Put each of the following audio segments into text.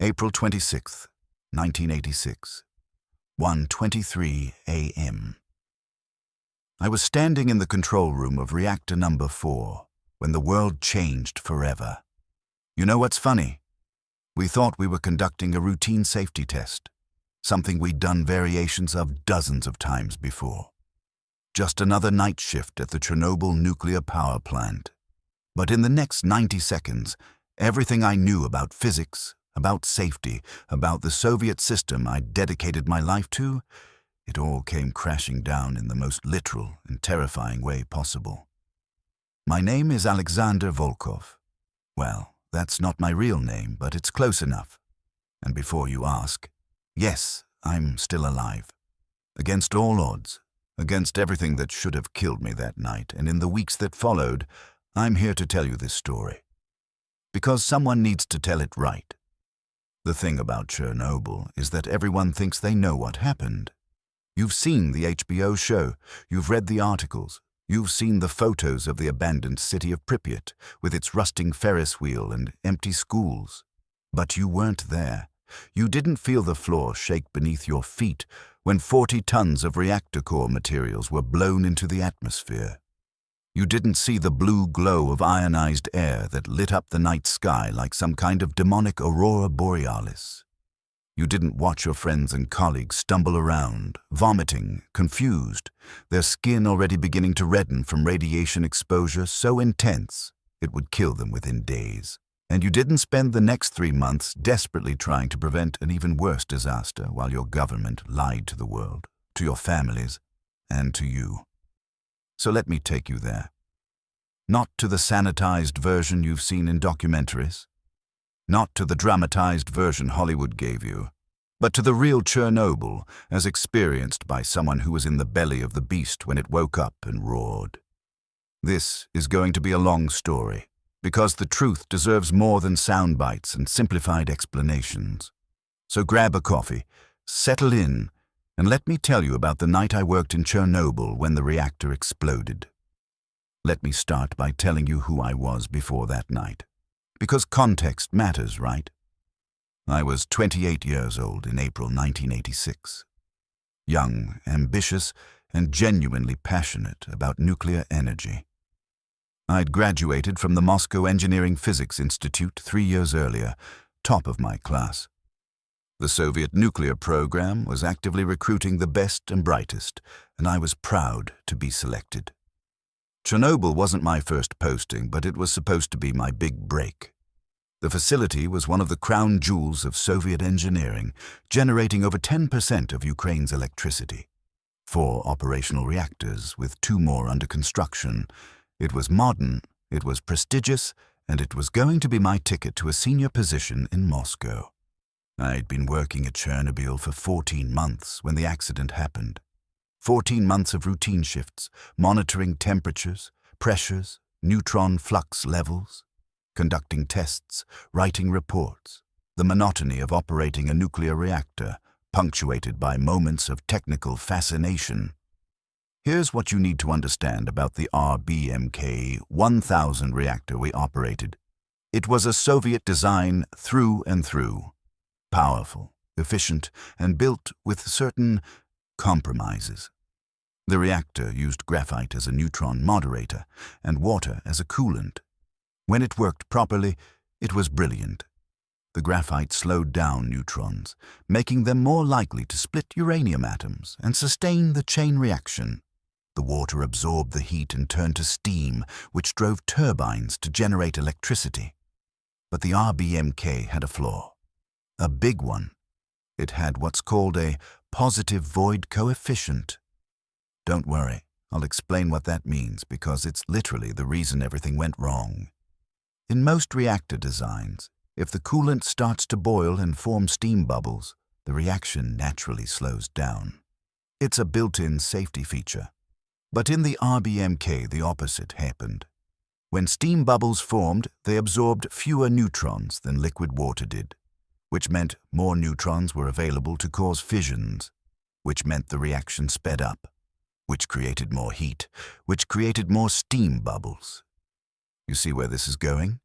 April 26, 1986, 1:23 a.m. I was standing in the control room of reactor number 4 when the world changed forever. You know what's funny? We thought we were conducting a routine safety test, something we'd done variations of dozens of times before. Just another night shift at the Chernobyl nuclear power plant. But in the next 90 seconds, everything I knew about physics, about safety, about the Soviet system I'd dedicated my life to, it all came crashing down in the most literal and terrifying way possible. My name is Alexander Volkov. Well, that's not my real name, but it's close enough. And before you ask, yes, I'm still alive. Against all odds, against everything that should have killed me that night, and in the weeks that followed, I'm here to tell you this story. Because someone needs to tell it right. The thing about Chernobyl is that everyone thinks they know what happened. You've seen the HBO show, you've read the articles, you've seen the photos of the abandoned city of Pripyat with its rusting Ferris wheel and empty schools. But you weren't there. You didn't feel the floor shake beneath your feet when 40 tons of reactor core materials were blown into the atmosphere. You didn't see the blue glow of ionized air that lit up the night sky like some kind of demonic aurora borealis. You didn't watch your friends and colleagues stumble around, vomiting, confused, their skin already beginning to redden from radiation exposure so intense it would kill them within days. And you didn't spend the next 3 months desperately trying to prevent an even worse disaster while your government lied to the world, to your families, and to you. So let me take you there. Not to the sanitized version you've seen in documentaries, not to the dramatized version Hollywood gave you, but to the real Chernobyl as experienced by someone who was in the belly of the beast when it woke up and roared. This is going to be a long story, because the truth deserves more than sound bites and simplified explanations. So grab a coffee, settle in, and let me tell you about the night I worked in Chernobyl when the reactor exploded. Let me start by telling you who I was before that night. Because context matters, right? I was 28 years old in April 1986. Young, ambitious, and genuinely passionate about nuclear energy. I'd graduated from the Moscow Engineering Physics Institute 3 years earlier, top of my class. The Soviet nuclear program was actively recruiting the best and brightest, and I was proud to be selected. Chernobyl wasn't my first posting, but it was supposed to be my big break. The facility was one of the crown jewels of Soviet engineering, generating over 10% of Ukraine's electricity. 4 operational reactors, with 2 more under construction. It was modern, it was prestigious, and it was going to be my ticket to a senior position in Moscow. I'd been working at Chernobyl for 14 months when the accident happened. 14 months of routine shifts, monitoring temperatures, pressures, neutron flux levels, conducting tests, writing reports, the monotony of operating a nuclear reactor, punctuated by moments of technical fascination. Here's what you need to understand about the RBMK 1000 reactor we operated. It was a Soviet design through and through. Powerful, efficient, and built with certain compromises. The reactor used graphite as a neutron moderator and water as a coolant. When it worked properly, it was brilliant. The graphite slowed down neutrons, making them more likely to split uranium atoms and sustain the chain reaction. The water absorbed the heat and turned to steam, which drove turbines to generate electricity. But the RBMK had a flaw. A big one. It had what's called a positive void coefficient. Don't worry, I'll explain what that means because it's literally the reason everything went wrong. In most reactor designs, if the coolant starts to boil and form steam bubbles, the reaction naturally slows down. It's a built-in safety feature. But in the RBMK, the opposite happened. When steam bubbles formed, they absorbed fewer neutrons than liquid water did, which meant more neutrons were available to cause fissions, which meant the reaction sped up, which created more heat, which created more steam bubbles. You see where this is going?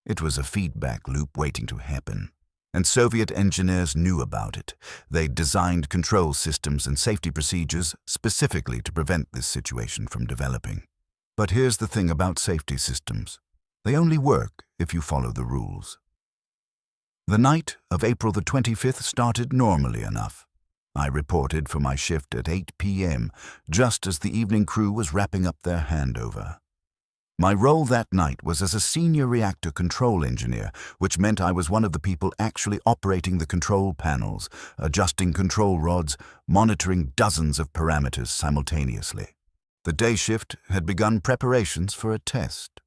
It was a feedback loop waiting to happen, And Soviet engineers knew about it. They designed control systems and safety procedures specifically to prevent this situation from developing. But here's the thing about safety systems. They only work if you follow the rules. The night of April the 25th started normally enough. I reported for my shift at 8 p.m., just as the evening crew was wrapping up their handover. My role that night was as a senior reactor control engineer, which meant I was one of the people actually operating the control panels, adjusting control rods, monitoring dozens of parameters simultaneously. The day shift had begun preparations for a test.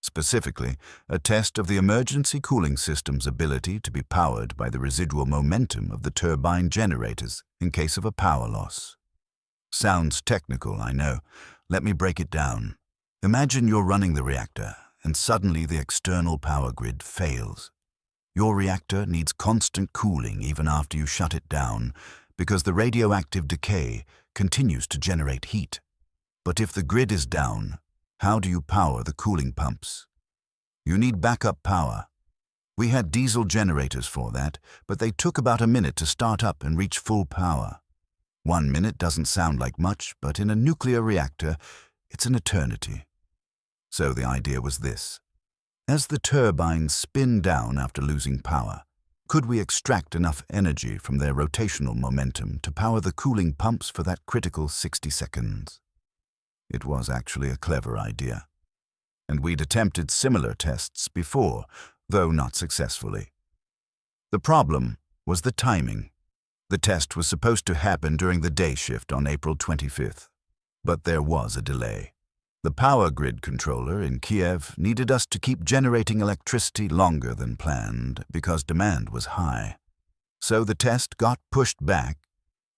Specifically, a test of the emergency cooling system's ability to be powered by the residual momentum of the turbine generators in case of a power loss. Sounds technical, I know. Let me break it down. Imagine you're running the reactor, and suddenly the external power grid fails. Your reactor needs constant cooling even after you shut it down, because the radioactive decay continues to generate heat. But if the grid is down, how do you power the cooling pumps? You need backup power. We had diesel generators for that, but they took about a minute to start up and reach full power. 1 minute doesn't sound like much, but in a nuclear reactor, it's an eternity. So the idea was this. As the turbines spin down after losing power, could we extract enough energy from their rotational momentum to power the cooling pumps for that critical 60 seconds? It was actually a clever idea. And we'd attempted similar tests before, though not successfully. The problem was the timing. The test was supposed to happen during the day shift on April 25th, but there was a delay. The power grid controller in Kiev needed us to keep generating electricity longer than planned because demand was high. So the test got pushed back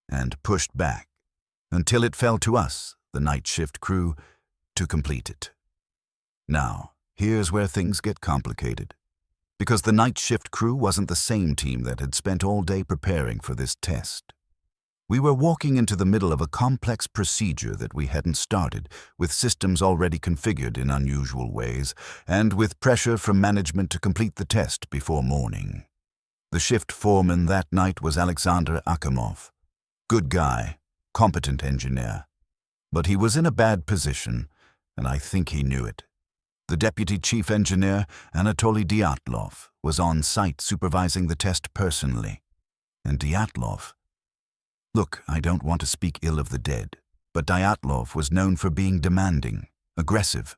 and pushed back until it fell to us, the night shift crew, to complete it. Now, here's where things get complicated. Because the night shift crew wasn't the same team that had spent all day preparing for this test. We were walking into the middle of a complex procedure that we hadn't started, with systems already configured in unusual ways, and with pressure from management to complete the test before morning. The shift foreman that night was Alexander Akimov. Good guy, competent engineer. But he was in a bad position, and I think he knew it. The deputy chief engineer, Anatoly Dyatlov, was on site supervising the test personally. And Dyatlov... Look, I don't want to speak ill of the dead, but Dyatlov was known for being demanding, aggressive,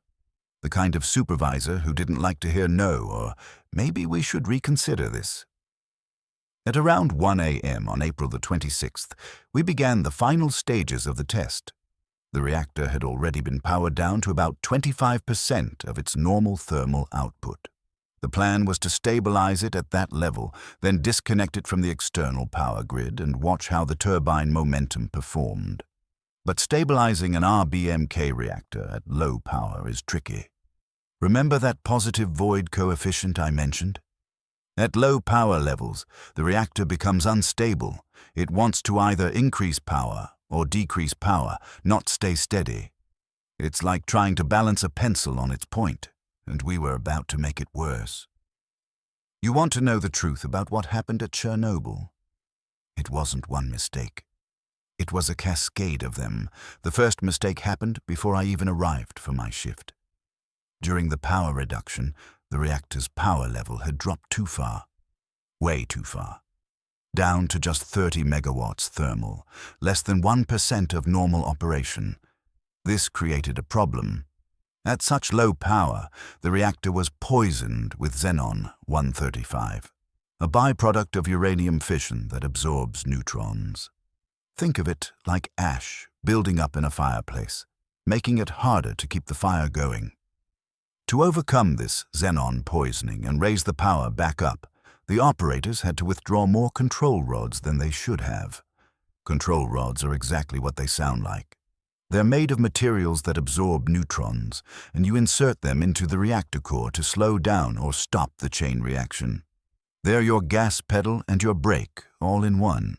the kind of supervisor who didn't like to hear no or maybe we should reconsider this. At around 1 a.m. on April the 26th, we began the final stages of the test. The reactor had already been powered down to about 25% of its normal thermal output. The plan was to stabilize it at that level, then disconnect it from the external power grid and watch how the turbine momentum performed. But stabilizing an RBMK reactor at low power is tricky. Remember that positive void coefficient I mentioned? At low power levels, the reactor becomes unstable. It wants to either increase power or decrease power, not stay steady. It's like trying to balance a pencil on its point, and we were about to make it worse. You want to know the truth about what happened at Chernobyl? It wasn't one mistake. It was a cascade of them. The first mistake happened before I even arrived for my shift. During the power reduction, the reactor's power level had dropped too far. Way too far. Down to just 30 megawatts thermal, less than 1% of normal operation. This created a problem. At such low power, the reactor was poisoned with xenon-135, a byproduct of uranium fission that absorbs neutrons. Think of it like ash building up in a fireplace, making it harder to keep the fire going. To overcome this xenon poisoning and raise the power back up, the operators had to withdraw more control rods than they should have. Control rods are exactly what they sound like. They're made of materials that absorb neutrons, and you insert them into the reactor core to slow down or stop the chain reaction. They're your gas pedal and your brake, all in one.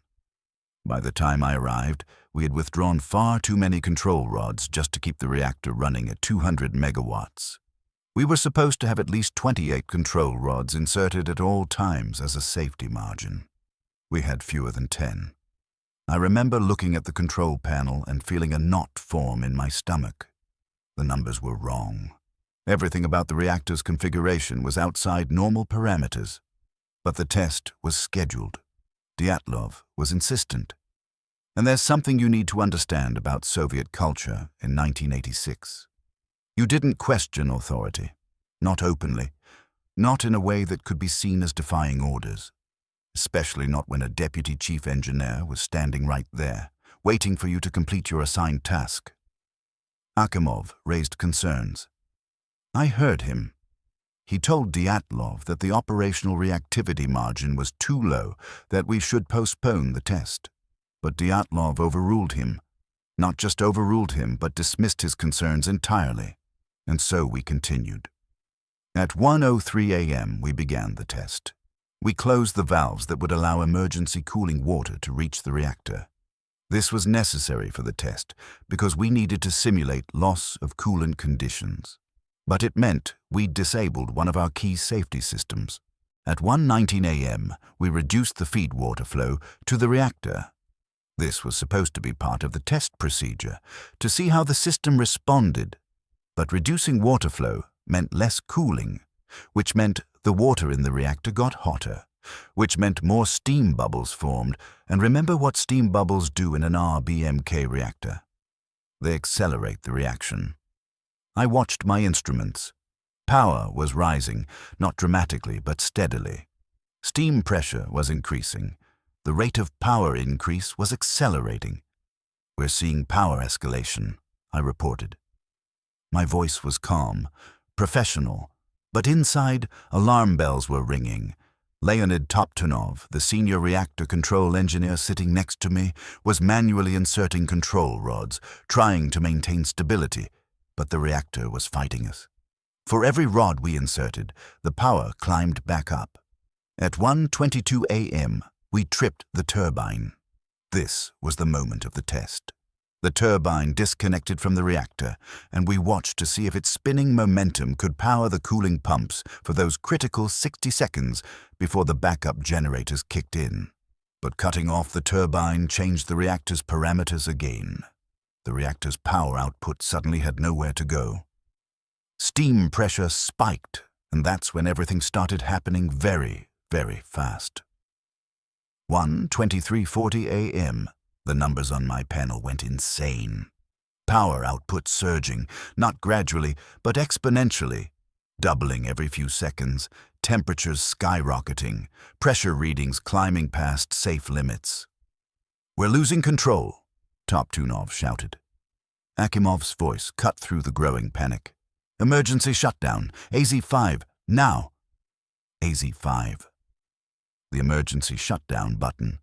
By the time I arrived, we had withdrawn far too many control rods just to keep the reactor running at 200 megawatts. We were supposed to have at least 28 control rods inserted at all times as a safety margin. We had fewer than 10. I remember looking at the control panel and feeling a knot form in my stomach. The numbers were wrong. Everything about the reactor's configuration was outside normal parameters. But the test was scheduled. Dyatlov was insistent. And there's something you need to understand about Soviet culture in 1986. You didn't question authority, not openly, not in a way that could be seen as defying orders, especially not when a deputy chief engineer was standing right there, waiting for you to complete your assigned task. Akimov raised concerns. I heard him. He told Dyatlov that the operational reactivity margin was too low, that we should postpone the test. But Dyatlov overruled him. Not just overruled him, but dismissed his concerns entirely. And so we continued. At 1:03 a.m. we began the test. We closed the valves that would allow emergency cooling water to reach the reactor. This was necessary for the test because we needed to simulate loss of coolant conditions. But it meant we disabled one of our key safety systems. At 1:19 a.m. we reduced the feed water flow to the reactor. This was supposed to be part of the test procedure, to see how the system responded. But reducing water flow meant less cooling, which meant the water in the reactor got hotter, which meant more steam bubbles formed. And remember what steam bubbles do in an RBMK reactor. They accelerate the reaction. I watched my instruments. Power was rising, not dramatically but steadily. Steam pressure was increasing. The rate of power increase was accelerating. We're seeing power escalation, I reported. My voice was calm, professional, but inside, alarm bells were ringing. Leonid Toptunov, the senior reactor control engineer sitting next to me, was manually inserting control rods, trying to maintain stability, but the reactor was fighting us. For every rod we inserted, the power climbed back up. At 1:22 a.m., we tripped the turbine. This was the moment of the test. The turbine disconnected from the reactor, and we watched to see if its spinning momentum could power the cooling pumps for those critical 60 seconds before the backup generators kicked in. But cutting off the turbine changed the reactor's parameters again. The reactor's power output suddenly had nowhere to go. Steam pressure spiked, and that's when everything started happening very, very fast. 1:23:40 a.m. The numbers on my panel went insane. Power output surging, not gradually, but exponentially, doubling every few seconds, temperatures skyrocketing, pressure readings climbing past safe limits. "We're losing control," Toptunov shouted. Akimov's voice cut through the growing panic. "Emergency shutdown, AZ-5, now!" AZ-5. The emergency shutdown button,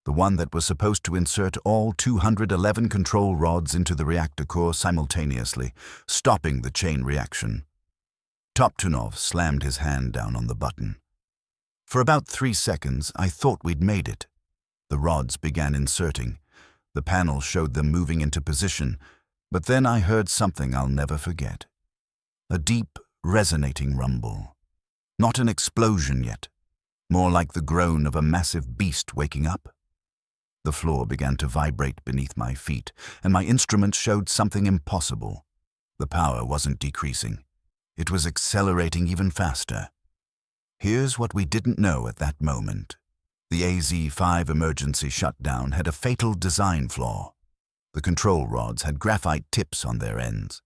the one that was supposed to insert all 211 control rods into the reactor core simultaneously, stopping the chain reaction. Toptunov slammed his hand down on the button. For about 3 seconds, I thought we'd made it. The rods began inserting. The panel showed them moving into position, but then I heard something I'll never forget. A deep, resonating rumble. Not an explosion yet, more like the groan of a massive beast waking up. The floor began to vibrate beneath my feet, and my instruments showed something impossible. The power wasn't decreasing. It was accelerating even faster. Here's what we didn't know at that moment. The AZ-5 emergency shutdown had a fatal design flaw. The control rods had graphite tips on their ends.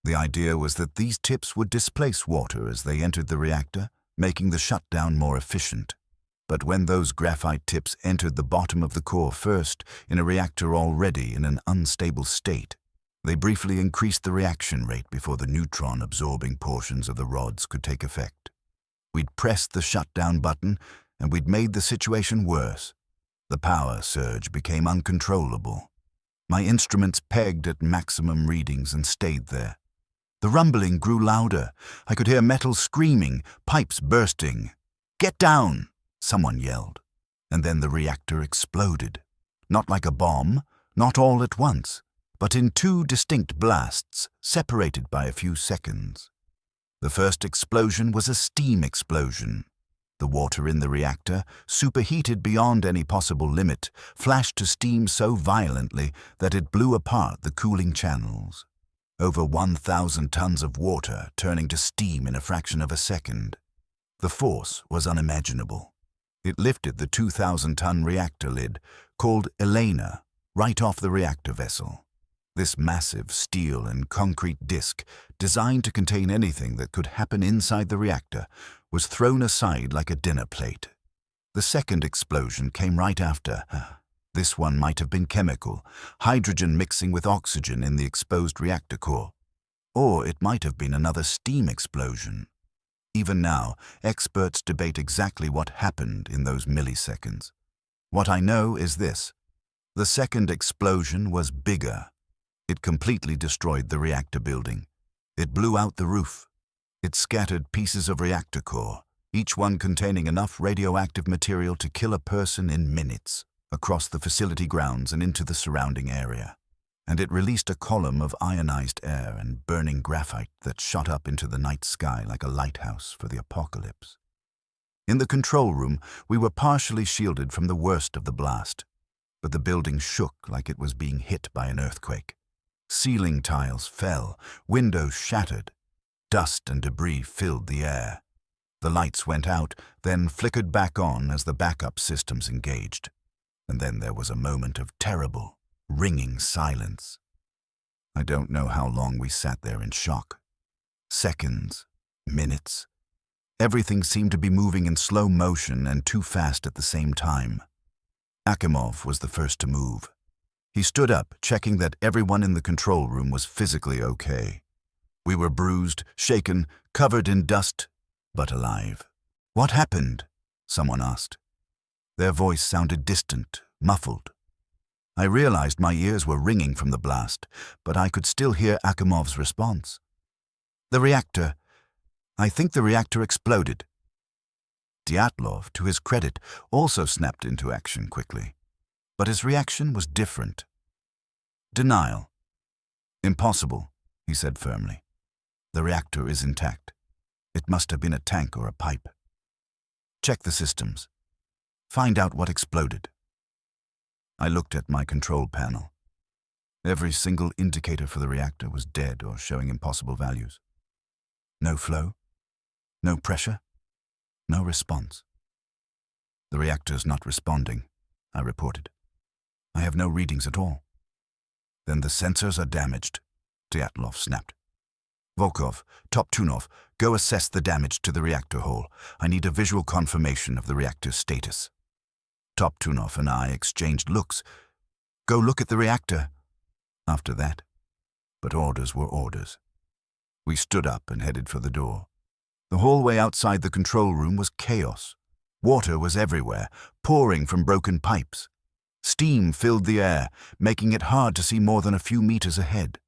The idea was that these tips would displace water as they entered the reactor, making the shutdown more efficient. But when those graphite tips entered the bottom of the core first, in a reactor already in an unstable state, they briefly increased the reaction rate before the neutron-absorbing portions of the rods could take effect. We'd pressed the shutdown button, and we'd made the situation worse. The power surge became uncontrollable. My instruments pegged at maximum readings and stayed there. The rumbling grew louder. I could hear metal screaming, pipes bursting. "Get down!" someone yelled. And then the reactor exploded. Not like a bomb, not all at once, but in 2 distinct blasts, separated by a few seconds. The first explosion was a steam explosion. The water in the reactor, superheated beyond any possible limit, flashed to steam so violently that it blew apart the cooling channels. Over 1,000 tons of water turning to steam in a fraction of a second. The force was unimaginable. It lifted the 2,000-ton reactor lid, called Elena, right off the reactor vessel. This massive steel and concrete disc, designed to contain anything that could happen inside the reactor, was thrown aside like a dinner plate. The second explosion came right after. This one might have been chemical, hydrogen mixing with oxygen in the exposed reactor core. Or it might have been another steam explosion. Even now, experts debate exactly what happened in those milliseconds. What I know is this: the second explosion was bigger. It completely destroyed the reactor building. It blew out the roof. It scattered pieces of reactor core, each one containing enough radioactive material to kill a person in minutes, across the facility grounds and into the surrounding area. And it released a column of ionized air and burning graphite that shot up into the night sky like a lighthouse for the apocalypse. In the control room, we were partially shielded from the worst of the blast, but the building shook like it was being hit by an earthquake. Ceiling tiles fell, windows shattered. Dust and debris filled the air. The lights went out, then flickered back on as the backup systems engaged. And then there was a moment of terrible, ringing silence. I don't know how long we sat there in shock. Seconds, minutes. Everything seemed to be moving in slow motion and too fast at the same time. Akimov was the first to move. He stood up, checking that everyone in the control room was physically okay. We were bruised, shaken, covered in dust, but alive. "What happened?" someone asked. Their voice sounded distant, muffled. I realized my ears were ringing from the blast, but I could still hear Akimov's response. I think the reactor exploded." Dyatlov, to his credit, also snapped into action quickly. But his reaction was different. "Denial. Impossible," he said firmly. "The reactor is intact. It must have been a tank or a pipe. Check the systems. Find out what exploded." I looked at my control panel. Every single indicator for the reactor was dead or showing impossible values. No flow, no pressure, no response. "The reactor's not responding," I reported. "I have no readings at all." "Then the sensors are damaged," Dyatlov snapped. "Volkov, Toptunov, go assess the damage to the reactor hull. I need a visual confirmation of the reactor's status." Toptunov and I exchanged looks. "Go look at the reactor." After that. But orders were orders. We stood up and headed for the door. The hallway outside the control room was chaos. Water was everywhere, pouring from broken pipes. Steam filled the air, making it hard to see more than a few meters ahead.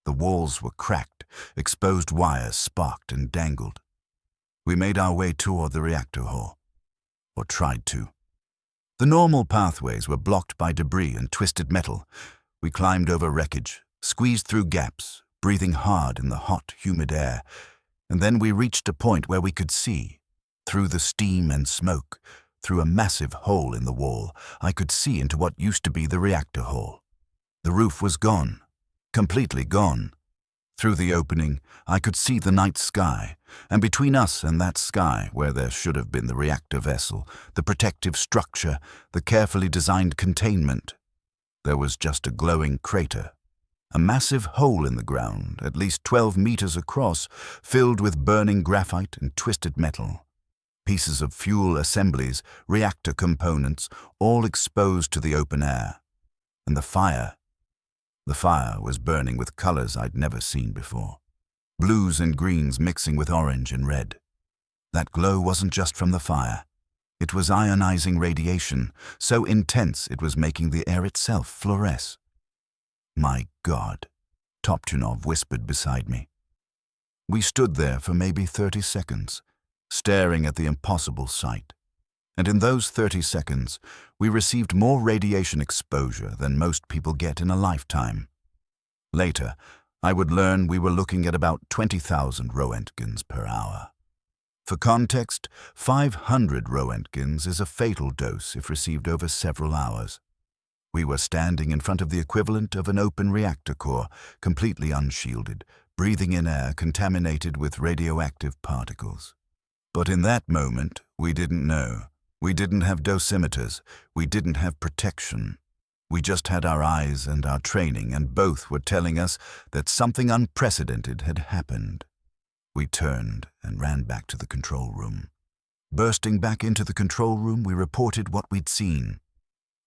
The walls were cracked, exposed wires sparked and dangled. We made our way toward the reactor hall, or tried to. The normal pathways were blocked by debris and twisted metal. We climbed over wreckage, squeezed through gaps, breathing hard in the hot, humid air, and then we reached a point where we could see. Through the steam and smoke, through a massive hole in the wall, I could see into what used to be the reactor hall. The roof was gone, completely gone. Through the opening, I could see the night sky, and between us and that sky, where there should have been the reactor vessel, the protective structure, the carefully designed containment, there was just a glowing crater. A massive hole in the ground, at least 12 meters across, filled with burning graphite and twisted metal. Pieces of fuel assemblies, reactor components, all exposed to the open air. And the fire was burning with colors I'd never seen before. Blues and greens mixing with orange and red. That glow wasn't just from the fire. It was ionizing radiation, so intense it was making the air itself fluoresce. "My God," Toptunov whispered beside me. We stood there for maybe 30 seconds, staring at the impossible sight. And in those 30 seconds, we received more radiation exposure than most people get in a lifetime. Later, I would learn we were looking at about 20,000 Roentgens per hour. For context, 500 Roentgens is a fatal dose if received over several hours. We were standing in front of the equivalent of an open reactor core, completely unshielded, breathing in air contaminated with radioactive particles. But in that moment, we didn't know. We didn't have dosimeters. We didn't have protection. We just had our eyes and our training, and both were telling us that something unprecedented had happened. We turned and ran back to the control room. Bursting back into the control room, we reported what we'd seen.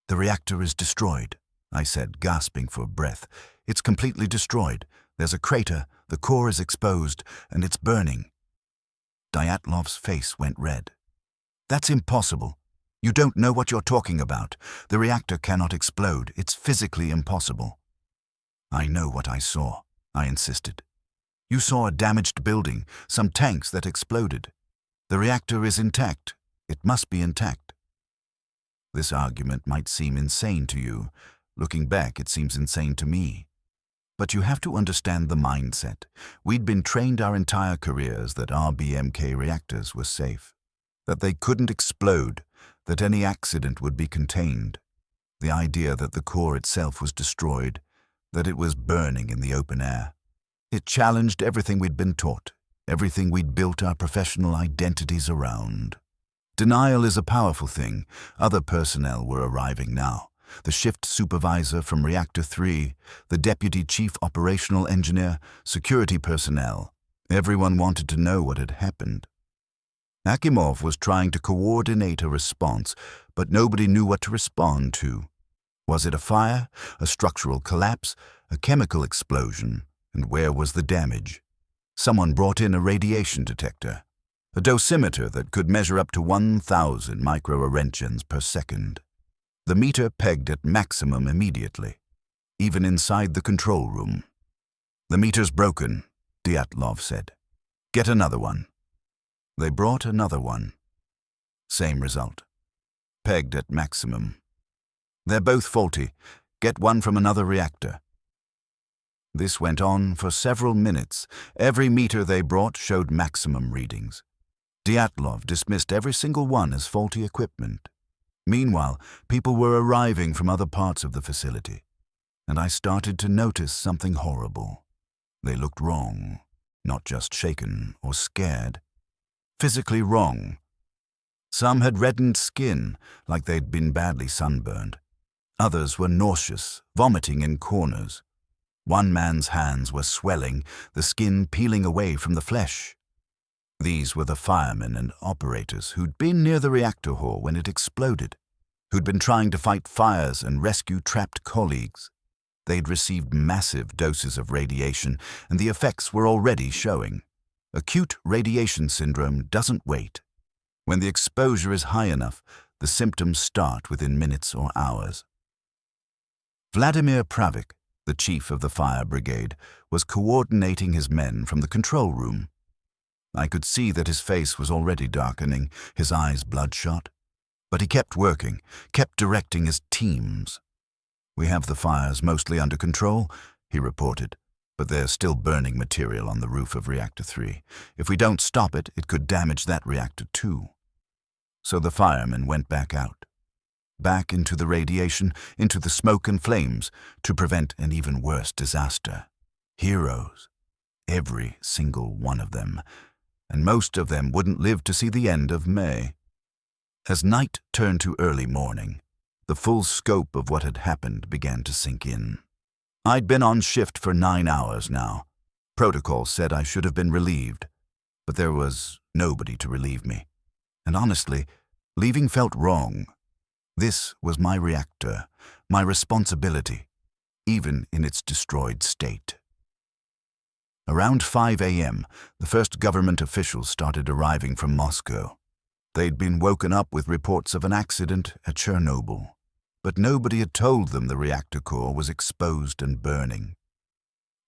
"The reactor is destroyed," I said, gasping for breath. "It's completely destroyed. There's a crater, the core is exposed, and it's burning." Dyatlov's face went red. "That's impossible. You don't know what you're talking about. The reactor cannot explode. It's physically impossible." "I know what I saw," I insisted. "You saw a damaged building, some tanks that exploded. The reactor is intact. It must be intact." This argument might seem insane to you. Looking back, it seems insane to me. But you have to understand the mindset. We'd been trained our entire careers that RBMK reactors were safe, that they couldn't explode, that any accident would be contained. The idea that the core itself was destroyed, that it was burning in the open air. It challenged everything we'd been taught, everything we'd built our professional identities around. Denial is a powerful thing. Other personnel were arriving now. The shift supervisor from Reactor 3, the deputy chief operational engineer, security personnel. Everyone wanted to know what had happened. Akimov was trying to coordinate a response, but nobody knew what to respond to. Was it a fire, a structural collapse, a chemical explosion, and where was the damage? Someone brought in a radiation detector, a dosimeter that could measure up to 1,000 microarenchens per second. The meter pegged at maximum immediately, even inside the control room. "The meter's broken," Dyatlov said. "Get another one." They brought another one. Same result. Pegged at maximum. "They're both faulty. Get one from another reactor." This went on for several minutes. Every meter they brought showed maximum readings. Dyatlov dismissed every single one as faulty equipment. Meanwhile, people were arriving from other parts of the facility, and I started to notice something horrible. They looked wrong, not just shaken or scared. Physically wrong. Some had reddened skin, like they'd been badly sunburned. Others were nauseous, vomiting in corners. One man's hands were swelling, the skin peeling away from the flesh. These were the firemen and operators who'd been near the reactor hall when it exploded, who'd been trying to fight fires and rescue trapped colleagues. They'd received massive doses of radiation, and the effects were already showing. Acute radiation syndrome doesn't wait. When the exposure is high enough, the symptoms start within minutes or hours. Vladimir Pravik, the chief of the fire brigade, was coordinating his men from the control room. I could see that his face was already darkening, his eyes bloodshot. But he kept working, kept directing his teams. "We have the fires mostly under control," he reported, "but there's still burning material on the roof of Reactor 3. If we don't stop it, it could damage that reactor too." So the firemen went back out. Back into the radiation, into the smoke and flames, to prevent an even worse disaster. Heroes. Every single one of them. And most of them wouldn't live to see the end of May. As night turned to early morning, the full scope of what had happened began to sink in. I'd been on shift for 9 hours now. Protocol said I should have been relieved, but there was nobody to relieve me. And honestly, leaving felt wrong. This was my reactor, my responsibility, even in its destroyed state. Around 5 a.m., the first government officials started arriving from Moscow. They'd been woken up with reports of an accident at Chernobyl, but nobody had told them the reactor core was exposed and burning.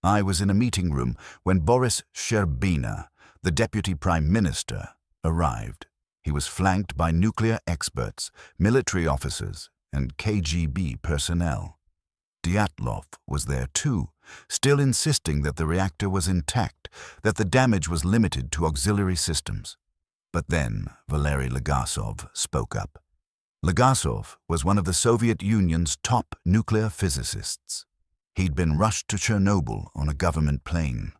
I was in a meeting room when Boris Sherbina, the deputy prime minister, arrived. He was flanked by nuclear experts, military officers, and KGB personnel. Dyatlov was there too, still insisting that the reactor was intact, that the damage was limited to auxiliary systems. But then Valery Legasov spoke up. Legasov was one of the Soviet Union's top nuclear physicists. He'd been rushed to Chernobyl on a government plane.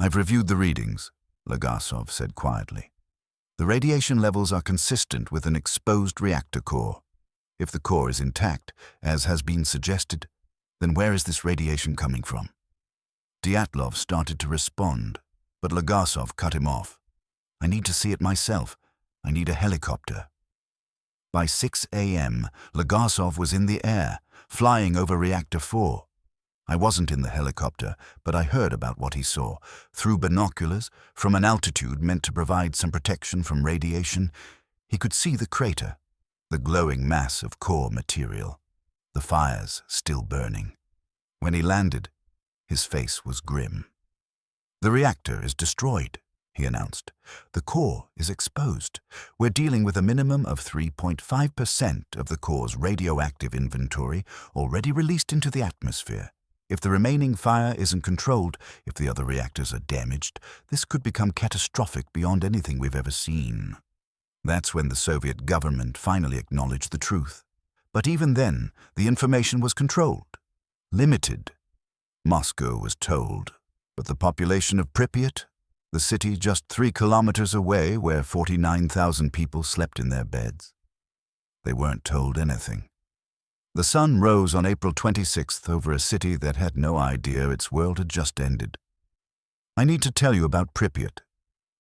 "I've reviewed the readings," Legasov said quietly. "The radiation levels are consistent with an exposed reactor core. If the core is intact, as has been suggested, then where is this radiation coming from?" Dyatlov started to respond, but Legasov cut him off. "I need to see it myself. I need a helicopter." By 6 a.m., Legasov was in the air, flying over Reactor 4. I wasn't in the helicopter, but I heard about what he saw. Through binoculars, from an altitude meant to provide some protection from radiation, he could see the crater, the glowing mass of core material, the fires still burning. When he landed, his face was grim. "The reactor is destroyed," he announced. "The core is exposed. We're dealing with a minimum of 3.5% of the core's radioactive inventory already released into the atmosphere. If the remaining fire isn't controlled, if the other reactors are damaged, this could become catastrophic beyond anything we've ever seen." That's when the Soviet government finally acknowledged the truth. But even then, the information was controlled, limited. Moscow was told, but the population of Pripyat, the city just 3 kilometers away where 49,000 people slept in their beds, they weren't told anything. The sun rose on April 26th over a city that had no idea its world had just ended. I need to tell you about Pripyat,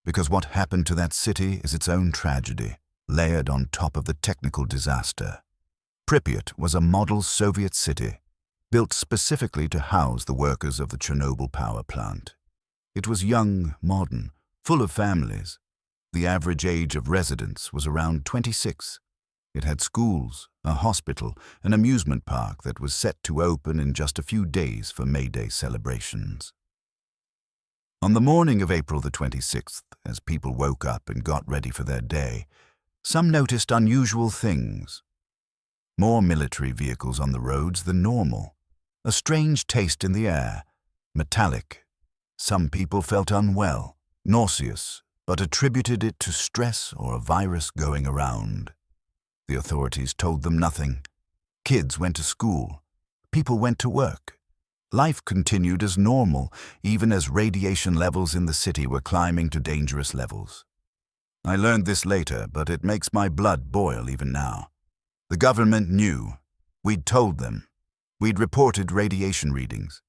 because what happened to that city is its own tragedy, layered on top of the technical disaster. Pripyat was a model Soviet city, built specifically to house the workers of the Chernobyl power plant. It was young, modern, full of families. The average age of residents was around 26. It had schools, a hospital, an amusement park that was set to open in just a few days for May Day celebrations. On the morning of April the 26th, as people woke up and got ready for their day, some noticed unusual things. More military vehicles on the roads than normal. A strange taste in the air, metallic. Some people felt unwell, nauseous, but attributed it to stress or a virus going around. The authorities told them nothing. Kids went to school. People went to work. Life continued as normal, even as radiation levels in the city were climbing to dangerous levels. I learned this later, but it makes my blood boil even now. The government knew. We'd told them. We'd reported radiation readings.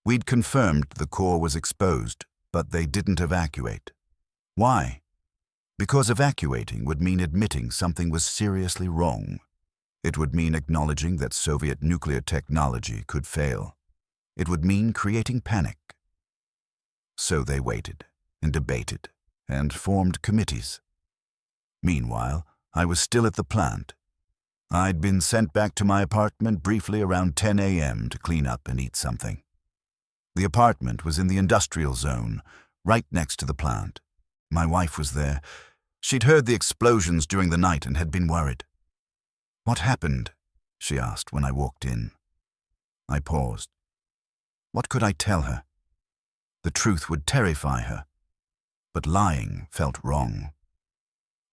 We'd confirmed the core was exposed, but they didn't evacuate. Why? Because evacuating would mean admitting something was seriously wrong. It would mean acknowledging that Soviet nuclear technology could fail. It would mean creating panic. So they waited and debated and formed committees. Meanwhile, I was still at the plant. I'd been sent back to my apartment briefly around 10 a.m. to clean up and eat something. The apartment was in the industrial zone, right next to the plant. My wife was there. She'd heard the explosions during the night and had been worried. "What happened?" she asked when I walked in. I paused. What could I tell her? The truth would terrify her, but lying felt wrong.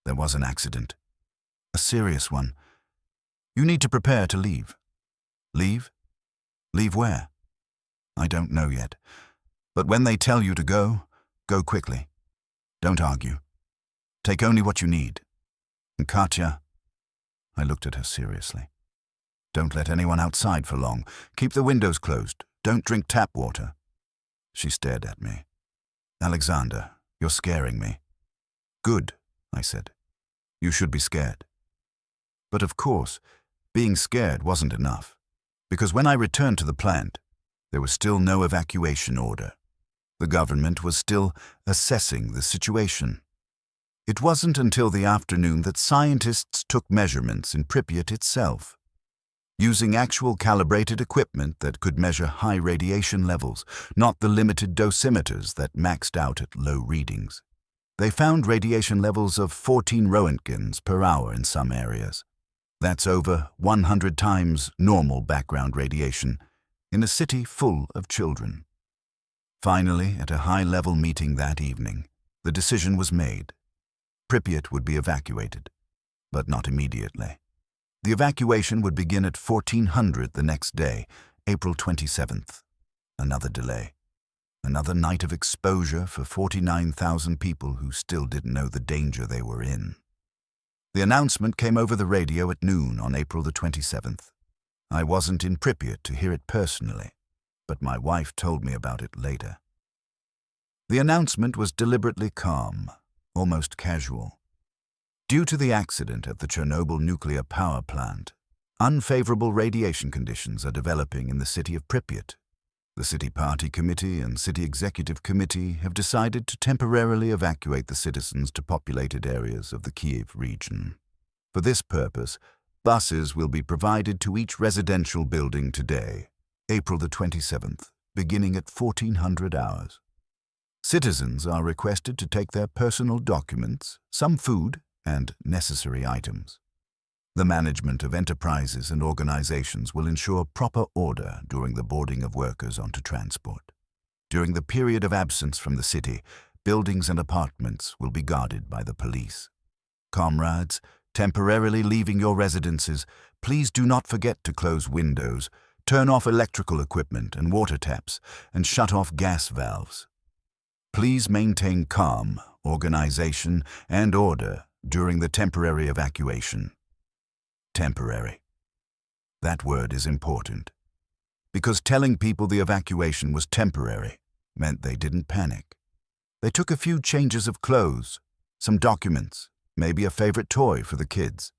There was an accident, a serious one. You need to prepare to leave. Leave? Leave where? I don't know yet, but when they tell you to go, go quickly. Don't argue. Take only what you need. And Katya, I looked at her seriously. Don't let anyone outside for long. Keep the windows closed. Don't drink tap water. She stared at me. Alexander, you're scaring me. Good, I said. You should be scared. But of course, being scared wasn't enough, because when I returned to the plant, there was still no evacuation order. The government was still assessing the situation. It wasn't until the afternoon that scientists took measurements in Pripyat itself. Using actual calibrated equipment that could measure high radiation levels, not the limited dosimeters that maxed out at low readings. They found radiation levels of 14 roentgens per hour in some areas. That's over 100 times normal background radiation, in a city full of children. Finally, at a high-level meeting that evening, the decision was made. Pripyat would be evacuated, but not immediately. The evacuation would begin at 1400 the next day, April 27th. Another delay. Another night of exposure for 49,000 people who still didn't know the danger they were in. The announcement came over the radio at noon on April the 27th. I wasn't in Pripyat to hear it personally, but my wife told me about it later. The announcement was deliberately calm, almost casual. Due to the accident at the Chernobyl nuclear power plant, unfavorable radiation conditions are developing in the city of Pripyat. The City Party Committee and City Executive Committee have decided to temporarily evacuate the citizens to populated areas of the Kiev region. For this purpose, buses will be provided to each residential building today, April the 27th, beginning at 1400 hours. Citizens are requested to take their personal documents, some food, and necessary items. The management of enterprises and organizations will ensure proper order during the boarding of workers onto transport. During the period of absence from the city, buildings and apartments will be guarded by the police. Comrades, temporarily leaving your residences, please do not forget to close windows, turn off electrical equipment and water taps, and shut off gas valves. Please maintain calm, organization, and order during the temporary evacuation. Temporary. That word is important, because telling people the evacuation was temporary meant they didn't panic. They took a few changes of clothes, some documents, maybe a favorite toy for the kids.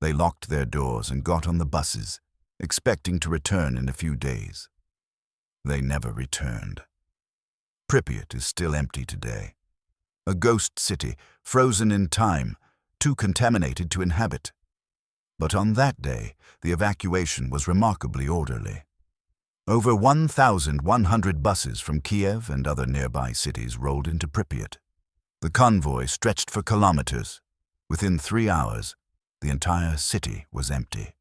They locked their doors and got on the buses, expecting to return in a few days. They never returned. Pripyat is still empty today. A ghost city, frozen in time, too contaminated to inhabit. But on that day, the evacuation was remarkably orderly. Over 1,100 buses from Kiev and other nearby cities rolled into Pripyat. The convoy stretched for kilometers. Within 3 hours, the entire city was empty.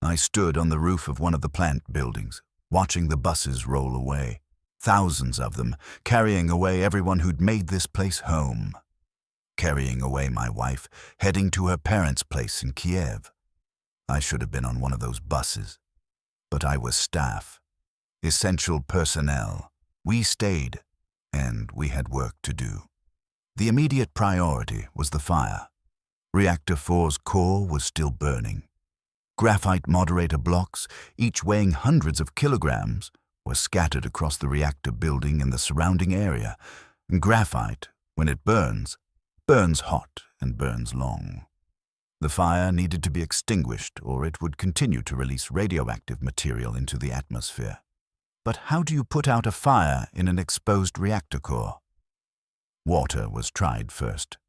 I stood on the roof of one of the plant buildings, watching the buses roll away. Thousands of them, carrying away everyone who'd made this place home. Carrying away my wife, heading to her parents' place in Kiev. I should have been on one of those buses. But I was staff, essential personnel. We stayed, and we had work to do. The immediate priority was the fire. Reactor 4's core was still burning. Graphite moderator blocks, each weighing hundreds of kilograms, were scattered across the reactor building and the surrounding area. And graphite, when it burns hot and burns long. The fire needed to be extinguished, or it would continue to release radioactive material into the atmosphere. But how do you put out a fire in an exposed reactor core? Water was tried first.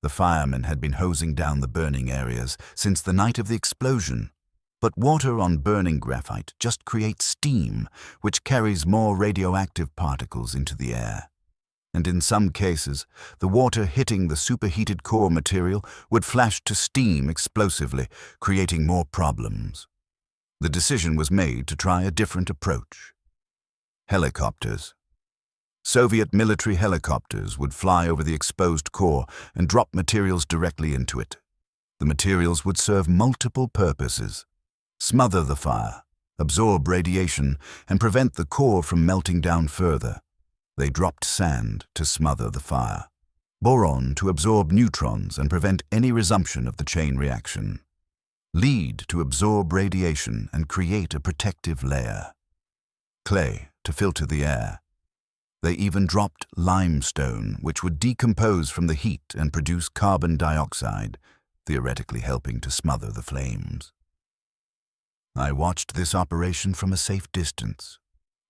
The firemen had been hosing down the burning areas since the night of the explosion. But water on burning graphite just creates steam, which carries more radioactive particles into the air. And in some cases, the water hitting the superheated core material would flash to steam explosively, creating more problems. The decision was made to try a different approach. Helicopters. Soviet military helicopters would fly over the exposed core and drop materials directly into it. The materials would serve multiple purposes. Smother the fire, absorb radiation, and prevent the core from melting down further. They dropped sand to smother the fire, boron to absorb neutrons and prevent any resumption of the chain reaction, lead to absorb radiation and create a protective layer, clay to filter the air. They even dropped limestone, which would decompose from the heat and produce carbon dioxide, theoretically helping to smother the flames. I watched this operation from a safe distance,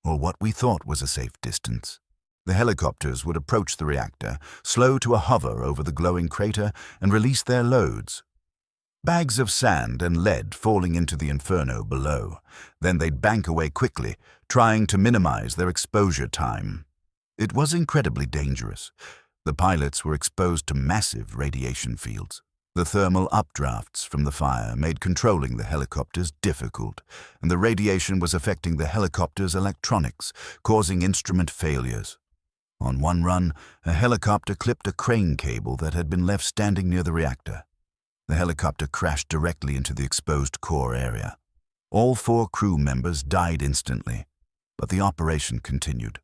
or what we thought was a safe distance. The helicopters would approach the reactor, slow to a hover over the glowing crater, and release their loads. Bags of sand and lead falling into the inferno below. Then they'd bank away quickly, trying to minimize their exposure time. It was incredibly dangerous. The pilots were exposed to massive radiation fields. The thermal updrafts from the fire made controlling the helicopters difficult, and the radiation was affecting the helicopter's electronics, causing instrument failures. On one run, a helicopter clipped a crane cable that had been left standing near the reactor. The helicopter crashed directly into the exposed core area. All 4 crew members died instantly, but the operation continued.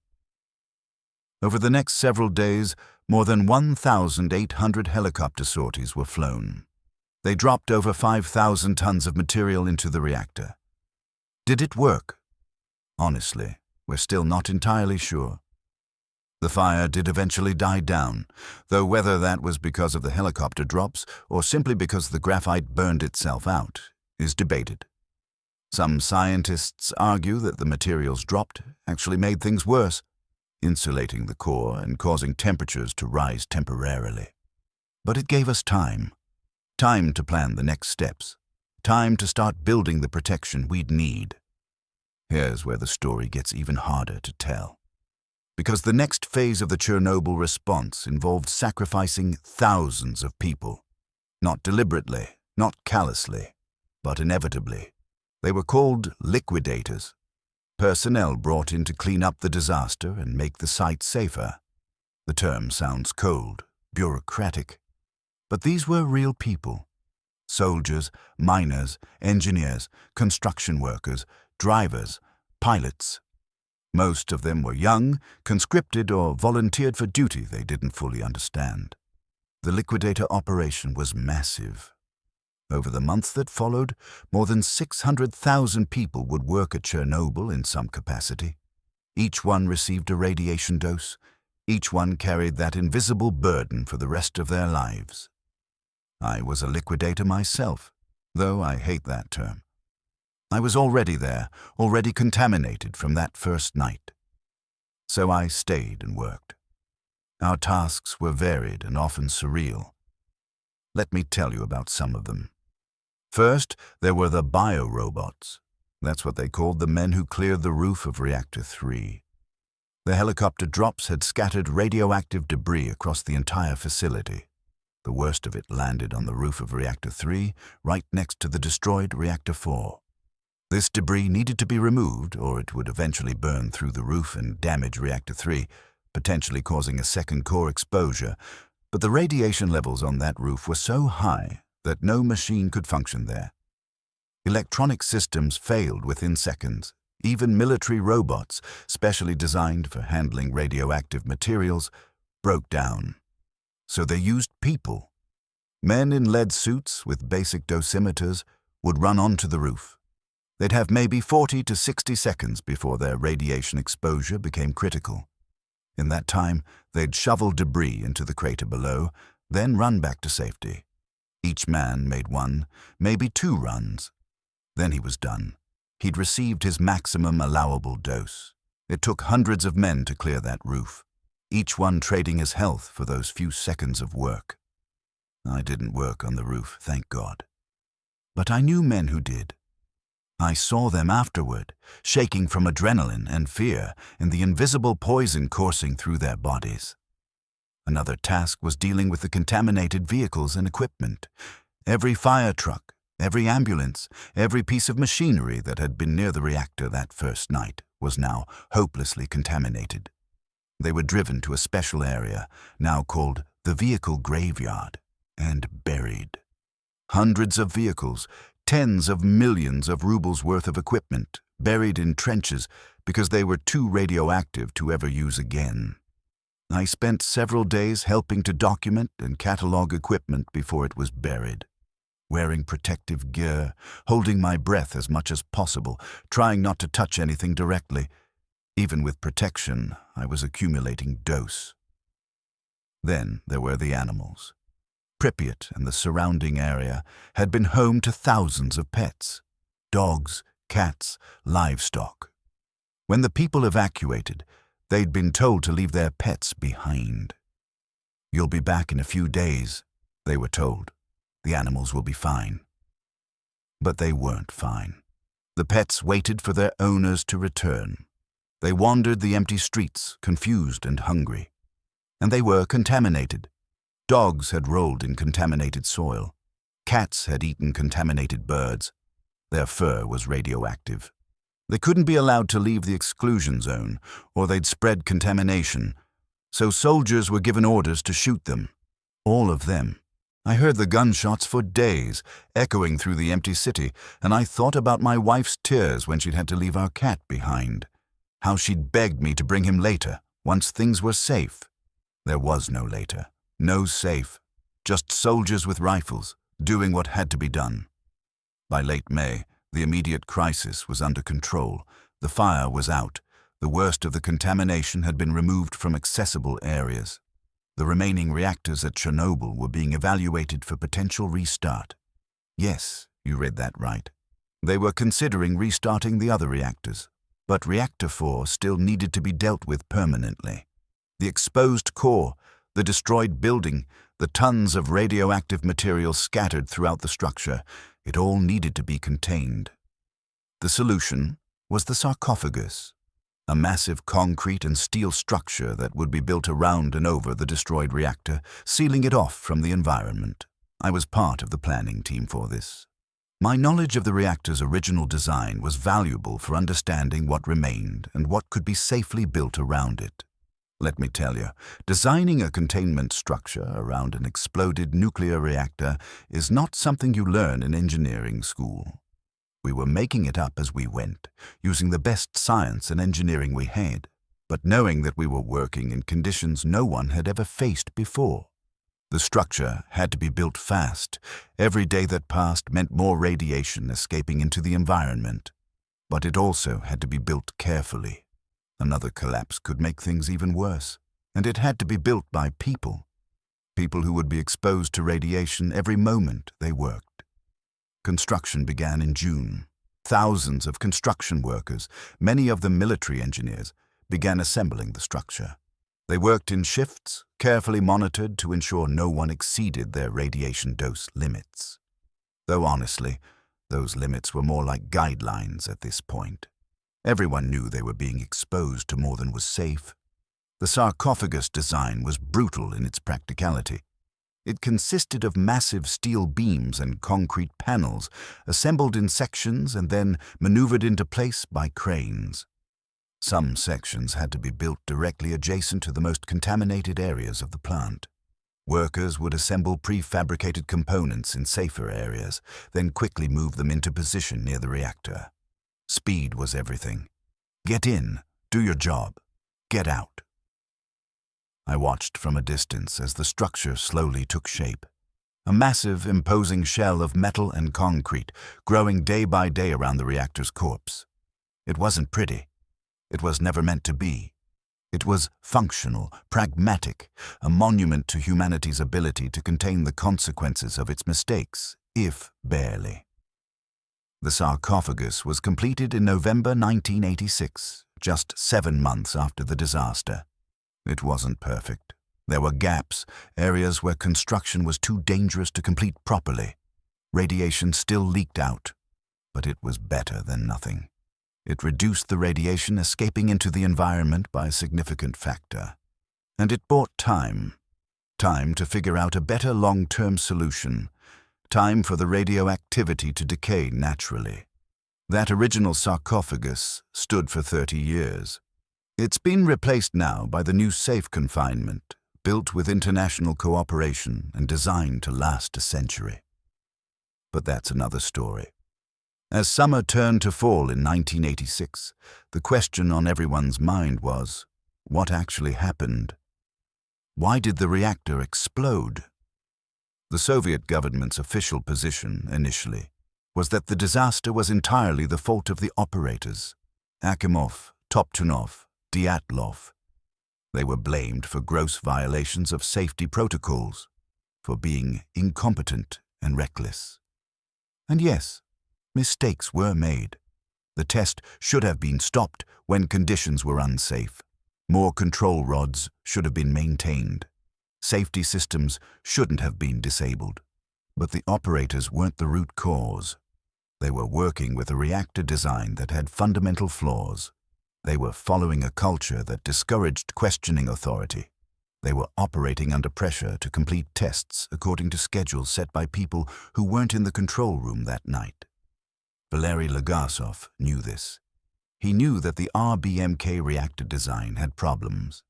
Over the next several days, more than 1,800 helicopter sorties were flown. They dropped over 5,000 tons of material into the reactor. Did it work? Honestly, we're still not entirely sure. The fire did eventually die down, though whether that was because of the helicopter drops or simply because the graphite burned itself out is debated. Some scientists argue that the materials dropped actually made things worse, insulating the core and causing temperatures to rise temporarily. But it gave us time to plan the next steps, time to start building the protection we'd need. Here's where the story gets even harder to tell. Because the next phase of the Chernobyl response involved sacrificing thousands of people. Not deliberately, not callously, but inevitably. They were called liquidators. Personnel brought in to clean up the disaster and make the site safer. The term sounds cold, bureaucratic. But these were real people. Soldiers, miners, engineers, construction workers, drivers, pilots. Most of them were young, conscripted, or volunteered for duty they didn't fully understand. The liquidator operation was massive. Over the months that followed, more than 600,000 people would work at Chernobyl in some capacity. Each one received a radiation dose. Each one carried that invisible burden for the rest of their lives. I was a liquidator myself, though I hate that term. I was already there, already contaminated from that first night. So I stayed and worked. Our tasks were varied and often surreal. Let me tell you about some of them. First, there were the biorobots. That's what they called the men who cleared the roof of Reactor 3. The helicopter drops had scattered radioactive debris across the entire facility. The worst of it landed on the roof of Reactor 3, right next to the destroyed Reactor 4. This debris needed to be removed, or it would eventually burn through the roof and damage Reactor 3, potentially causing a second core exposure. But the radiation levels on that roof were so high that no machine could function there. Electronic systems failed within seconds. Even military robots, specially designed for handling radioactive materials, broke down. So they used people. Men in lead suits with basic dosimeters would run onto the roof. They'd have maybe 40 to 60 seconds before their radiation exposure became critical. In that time, they'd shovel debris into the crater below, then run back to safety. Each man made 1, maybe 2 runs. Then he was done. He'd received his maximum allowable dose. It took hundreds of men to clear that roof, each one trading his health for those few seconds of work. I didn't work on the roof, thank God. But I knew men who did. I saw them afterward, shaking from adrenaline and fear and the invisible poison coursing through their bodies. Another task was dealing with the contaminated vehicles and equipment. Every fire truck, every ambulance, every piece of machinery that had been near the reactor that first night was now hopelessly contaminated. They were driven to a special area, now called the vehicle graveyard, and buried. Hundreds of vehicles, tens of millions of rubles worth of equipment, buried in trenches because they were too radioactive to ever use again. I spent several days helping to document and catalog equipment before it was buried. Wearing protective gear, holding my breath as much as possible, trying not to touch anything directly. Even with protection, I was accumulating dose. Then there were the animals. Pripyat and the surrounding area had been home to thousands of pets. Dogs, cats, livestock. When the people evacuated, they'd been told to leave their pets behind. "You'll be back in a few days," they were told. "The animals will be fine." But they weren't fine. The pets waited for their owners to return. They wandered the empty streets, confused and hungry. And they were contaminated. Dogs had rolled in contaminated soil. Cats had eaten contaminated birds. Their fur was radioactive. They couldn't be allowed to leave the exclusion zone, or they'd spread contamination. So soldiers were given orders to shoot them. All of them. I heard the gunshots for days, echoing through the empty city, and I thought about my wife's tears when she'd had to leave our cat behind. How she'd begged me to bring him later, once things were safe. There was no later, no safe, just soldiers with rifles, doing what had to be done. By late May, the immediate crisis was under control. The fire was out. The worst of the contamination had been removed from accessible areas. The remaining reactors at Chernobyl were being evaluated for potential restart. Yes, you read that right. They were considering restarting the other reactors, but Reactor 4 still needed to be dealt with permanently. The exposed core, the destroyed building, the tons of radioactive material scattered throughout the structure, it all needed to be contained. The solution was the sarcophagus, a massive concrete and steel structure that would be built around and over the destroyed reactor, sealing it off from the environment. I was part of the planning team for this. My knowledge of the reactor's original design was valuable for understanding what remained and what could be safely built around it. Let me tell you, designing a containment structure around an exploded nuclear reactor is not something you learn in engineering school. We were making it up as we went, using the best science and engineering we had, but knowing that we were working in conditions no one had ever faced before. The structure had to be built fast. Every day that passed meant more radiation escaping into the environment. But it also had to be built carefully. Another collapse could make things even worse, and it had to be built by people. People who would be exposed to radiation every moment they worked. Construction began in June. Thousands of construction workers, many of them military engineers, began assembling the structure. They worked in shifts, carefully monitored to ensure no one exceeded their radiation dose limits. Though honestly, those limits were more like guidelines at this point. Everyone knew they were being exposed to more than was safe. The sarcophagus design was brutal in its practicality. It consisted of massive steel beams and concrete panels, assembled in sections and then maneuvered into place by cranes. Some sections had to be built directly adjacent to the most contaminated areas of the plant. Workers would assemble prefabricated components in safer areas, then quickly move them into position near the reactor. Speed was everything. Get in, do your job, get out. I watched from a distance as the structure slowly took shape. A massive, imposing shell of metal and concrete, growing day by day around the reactor's corpse. It wasn't pretty. It was never meant to be. It was functional, pragmatic, a monument to humanity's ability to contain the consequences of its mistakes, if barely. The sarcophagus was completed in November 1986, just 7 months after the disaster. It wasn't perfect. There were gaps, areas where construction was too dangerous to complete properly. Radiation still leaked out, but it was better than nothing. It reduced the radiation escaping into the environment by a significant factor. And it bought time. Time to figure out a better long-term solution. Time for the radioactivity to decay naturally. That original sarcophagus stood for 30 years. It's been replaced now by the new safe confinement, built with international cooperation and designed to last a century. But that's another story. As summer turned to fall in 1986, the question on everyone's mind was, what actually happened? Why did the reactor explode? The Soviet government's official position, initially, was that the disaster was entirely the fault of the operators, Akimov, Toptunov, Dyatlov. They were blamed for gross violations of safety protocols, for being incompetent and reckless. And yes, mistakes were made. The test should have been stopped when conditions were unsafe. More control rods should have been maintained. Safety systems shouldn't have been disabled. But the operators weren't the root cause. They were working with a reactor design that had fundamental flaws. They were following a culture that discouraged questioning authority. They were operating under pressure to complete tests according to schedules set by people who weren't in the control room that night. Valery Legasov knew this. He knew that the RBMK reactor design had problems.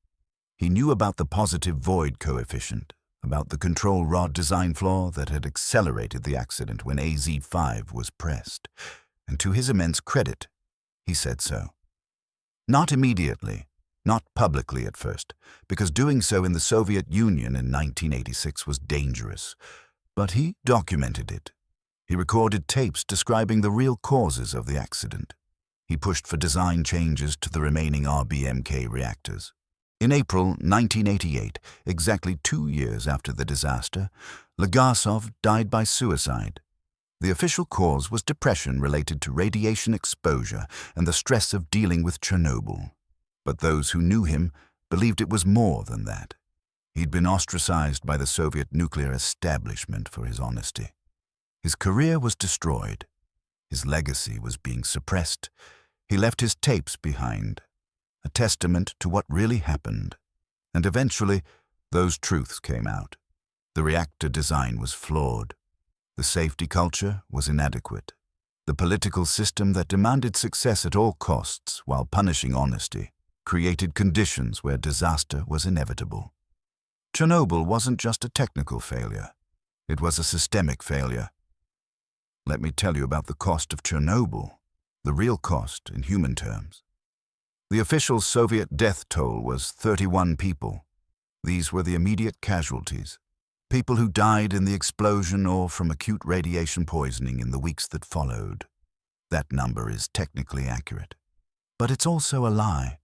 He knew about the positive void coefficient, about the control rod design flaw that had accelerated the accident when AZ-5 was pressed. And to his immense credit, he said so. Not immediately, not publicly at first, because doing so in the Soviet Union in 1986 was dangerous. But he documented it. He recorded tapes describing the real causes of the accident. He pushed for design changes to the remaining RBMK reactors. In April 1988, exactly 2 years after the disaster, Legasov died by suicide. The official cause was depression related to radiation exposure and the stress of dealing with Chernobyl. But those who knew him believed it was more than that. He'd been ostracized by the Soviet nuclear establishment for his honesty. His career was destroyed. His legacy was being suppressed. He left his tapes behind, a testament to what really happened. And eventually, those truths came out. The reactor design was flawed. The safety culture was inadequate. The political system that demanded success at all costs while punishing honesty created conditions where disaster was inevitable. Chernobyl wasn't just a technical failure. It was a systemic failure. Let me tell you about the cost of Chernobyl, the real cost in human terms. The official Soviet death toll was 31 people. These were the immediate casualties, people who died in the explosion or from acute radiation poisoning in the weeks that followed. That number is technically accurate. But it's also a lie,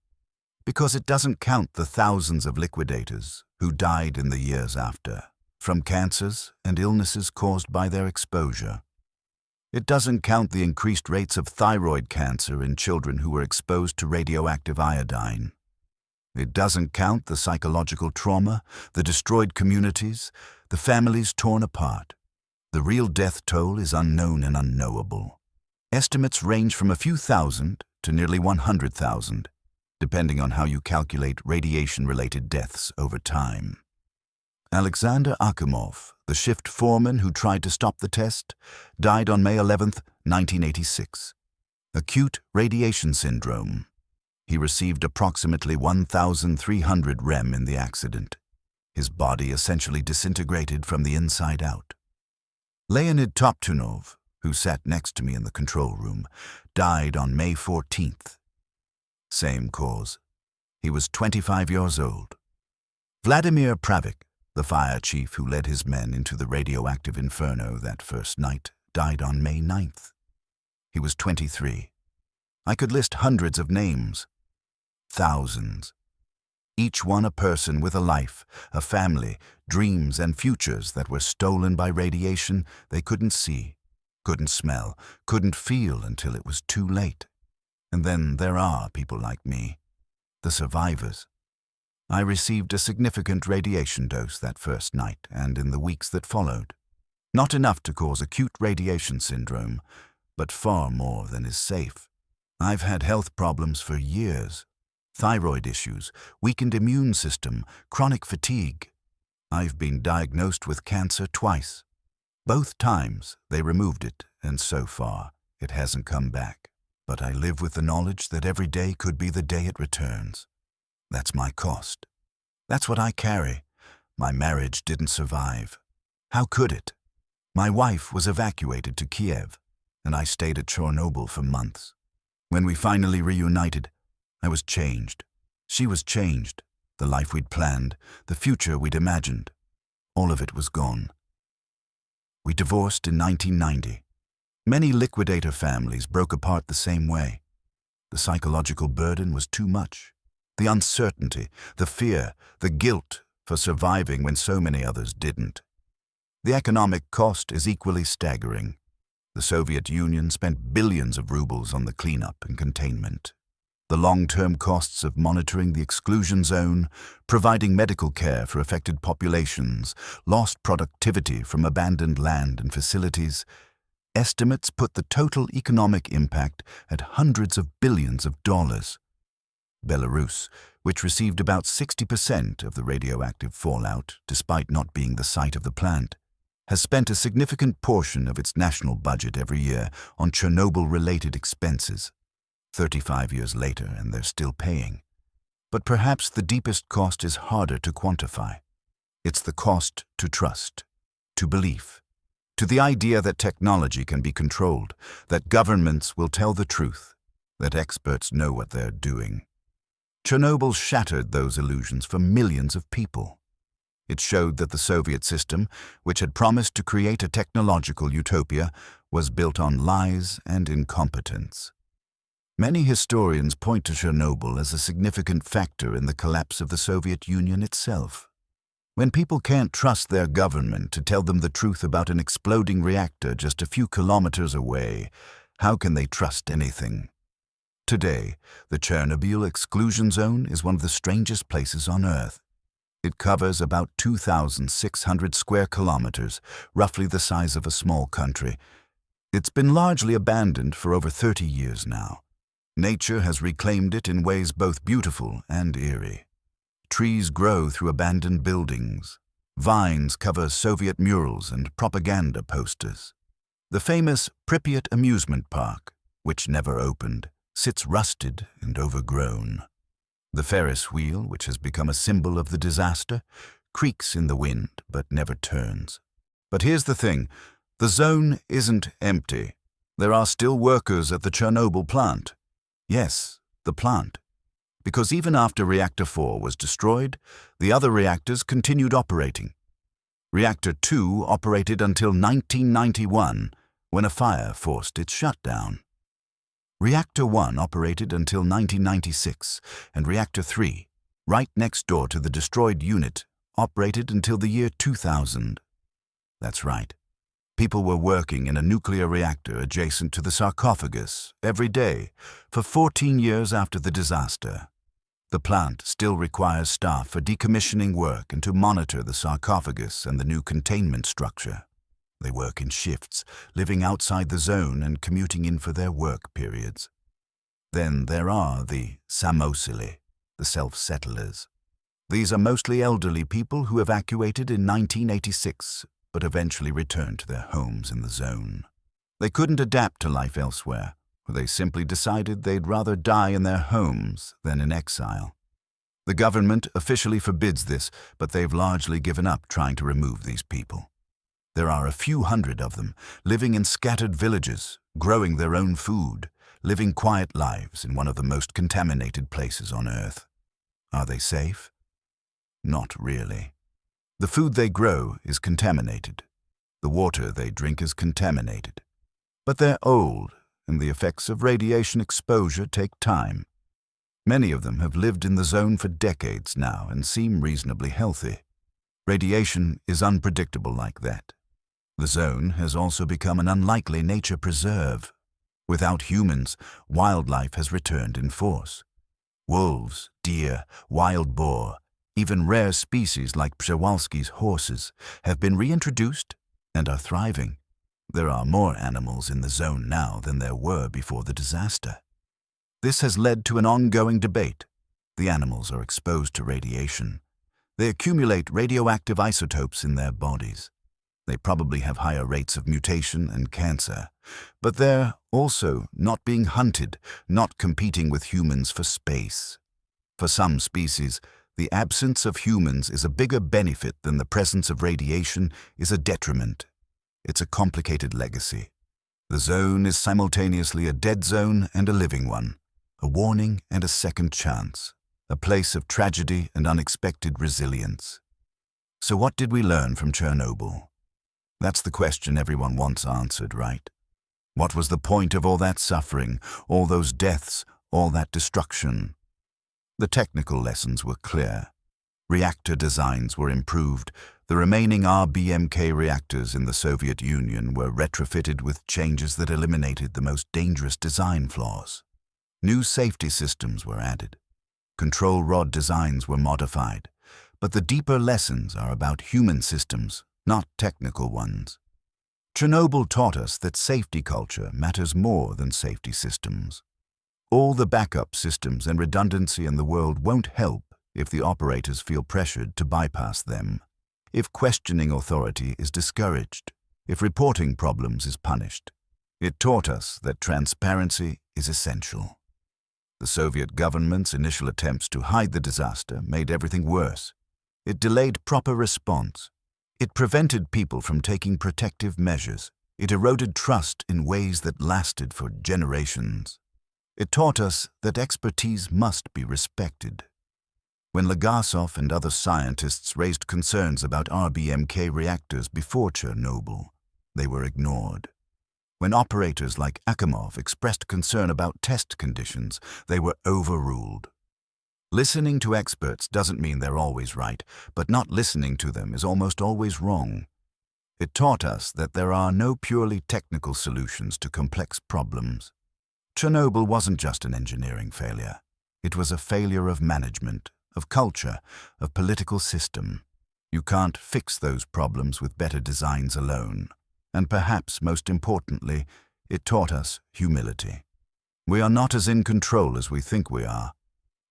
because it doesn't count the thousands of liquidators who died in the years after, from cancers and illnesses caused by their exposure. It doesn't count the increased rates of thyroid cancer in children who were exposed to radioactive iodine. It doesn't count the psychological trauma, the destroyed communities, the families torn apart. The real death toll is unknown and unknowable. Estimates range from a few thousand to nearly 100,000, depending on how you calculate radiation-related deaths over time. Alexander Akimov, the shift foreman who tried to stop the test, died on May 11, 1986. Acute radiation syndrome. He received approximately 1,300 rem in the accident. His body essentially disintegrated from the inside out. Leonid Toptunov, who sat next to me in the control room, died on May 14th. Same cause. He was 25 years old. Vladimir Pravik, the fire chief who led his men into the radioactive inferno that first night, died on May 9th. He was 23. I could list hundreds of names. Thousands. Each one a person with a life, a family, dreams and futures that were stolen by radiation they couldn't see, couldn't smell, couldn't feel until it was too late. And then there are people like me, the survivors. I received a significant radiation dose that first night and in the weeks that followed. Not enough to cause acute radiation syndrome, but far more than is safe. I've had health problems for years. Thyroid issues, weakened immune system, chronic fatigue. I've been diagnosed with cancer twice. Both times they removed it, and so far it hasn't come back. But I live with the knowledge that every day could be the day it returns. That's my cost. That's what I carry. My marriage didn't survive. How could it? My wife was evacuated to Kiev, and I stayed at Chernobyl for months. When we finally reunited, I was changed. She was changed. The life we'd planned, the future we'd imagined, all of it was gone. We divorced in 1990. Many liquidator families broke apart the same way. The psychological burden was too much. The uncertainty, the fear, the guilt for surviving when so many others didn't. The economic cost is equally staggering. The Soviet Union spent billions of rubles on the cleanup and containment. The long-term costs of monitoring the exclusion zone, providing medical care for affected populations, lost productivity from abandoned land and facilities. Estimates put the total economic impact at hundreds of billions of dollars. Belarus, which received about 60% of the radioactive fallout despite not being the site of the plant, has spent a significant portion of its national budget every year on Chernobyl-related expenses. 35 years later, and they're still paying. But perhaps the deepest cost is harder to quantify. It's the cost to trust, to belief, to the idea that technology can be controlled, that governments will tell the truth, that experts know what they're doing. Chernobyl shattered those illusions for millions of people. It showed that the Soviet system, which had promised to create a technological utopia, was built on lies and incompetence. Many historians point to Chernobyl as a significant factor in the collapse of the Soviet Union itself. When people can't trust their government to tell them the truth about an exploding reactor just a few kilometers away, how can they trust anything? Today, the Chernobyl exclusion zone is one of the strangest places on Earth. It covers about 2,600 square kilometers, roughly the size of a small country. It's been largely abandoned for over 30 years now. Nature has reclaimed it in ways both beautiful and eerie. Trees grow through abandoned buildings. Vines cover Soviet murals and propaganda posters. The famous Pripyat amusement park, which never opened, sits rusted and overgrown. The Ferris wheel, which has become a symbol of the disaster, creaks in the wind but never turns. But here's the thing, the zone isn't empty. There are still workers at the Chernobyl plant. Yes, the plant. Because even after Reactor 4 was destroyed, the other reactors continued operating. Reactor 2 operated until 1991, when a fire forced its shutdown. Reactor 1 operated until 1996, and Reactor 3, right next door to the destroyed unit, operated until the year 2000. That's right. People were working in a nuclear reactor adjacent to the sarcophagus every day for 14 years after the disaster. The plant still requires staff for decommissioning work and to monitor the sarcophagus and the new containment structure. They work in shifts, living outside the zone and commuting in for their work periods. Then there are the Samosili, the self-settlers. These are mostly elderly people who evacuated in 1986, but eventually returned to their homes in the zone. They couldn't adapt to life elsewhere, or they simply decided they'd rather die in their homes than in exile. The government officially forbids this, but they've largely given up trying to remove these people. There are a few hundred of them, living in scattered villages, growing their own food, living quiet lives in one of the most contaminated places on Earth. Are they safe? Not really. The food they grow is contaminated. The water they drink is contaminated. But they're old, and the effects of radiation exposure take time. Many of them have lived in the zone for decades now and seem reasonably healthy. Radiation is unpredictable like that. The zone has also become an unlikely nature preserve. Without humans, wildlife has returned in force. Wolves, deer, wild boar, even rare species like Przewalski's horses have been reintroduced and are thriving. There are more animals in the zone now than there were before the disaster. This has led to an ongoing debate. The animals are exposed to radiation. They accumulate radioactive isotopes in their bodies. They probably have higher rates of mutation and cancer, but they're also not being hunted, not competing with humans for space. For some species, the absence of humans is a bigger benefit than the presence of radiation is a detriment. It's a complicated legacy. The zone is simultaneously a dead zone and a living one, a warning and a second chance, a place of tragedy and unexpected resilience. So what did we learn from Chernobyl? That's the question everyone wants answered, right? What was the point of all that suffering, all those deaths, all that destruction? The technical lessons were clear. Reactor designs were improved. The remaining RBMK reactors in the Soviet Union were retrofitted with changes that eliminated the most dangerous design flaws. New safety systems were added. Control rod designs were modified. But the deeper lessons are about human systems, not technical ones. Chernobyl taught us that safety culture matters more than safety systems. All the backup systems and redundancy in the world won't help if the operators feel pressured to bypass them, if questioning authority is discouraged, if reporting problems is punished. It taught us that transparency is essential. The Soviet government's initial attempts to hide the disaster made everything worse. It delayed proper response. It prevented people from taking protective measures. It eroded trust in ways that lasted for generations. It taught us that expertise must be respected. When Legasov and other scientists raised concerns about RBMK reactors before Chernobyl, they were ignored. When operators like Akimov expressed concern about test conditions, they were overruled. Listening to experts doesn't mean they're always right, but not listening to them is almost always wrong. It taught us that there are no purely technical solutions to complex problems. Chernobyl wasn't just an engineering failure. It was a failure of management, of culture, of political system. You can't fix those problems with better designs alone. And perhaps most importantly, it taught us humility. We are not as in control as we think we are.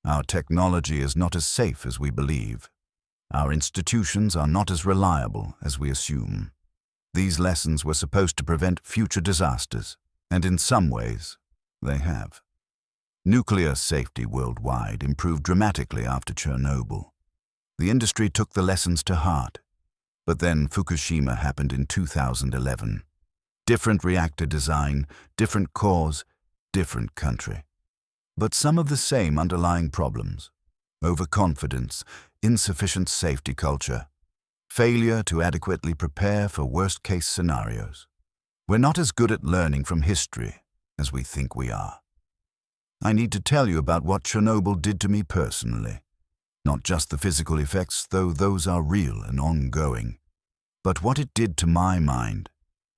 Our technology is not as safe as we believe. Our institutions are not as reliable as we assume. These lessons were supposed to prevent future disasters, and in some ways, they have. Nuclear safety worldwide improved dramatically after Chernobyl. The industry took the lessons to heart. But then Fukushima happened in 2011. Different reactor design, different cause, different country. But some of the same underlying problems. Overconfidence, insufficient safety culture, failure to adequately prepare for worst-case scenarios. We're not as good at learning from history as we think we are. I need to tell you about what Chernobyl did to me personally. Not just the physical effects, though those are real and ongoing, but what it did to my mind,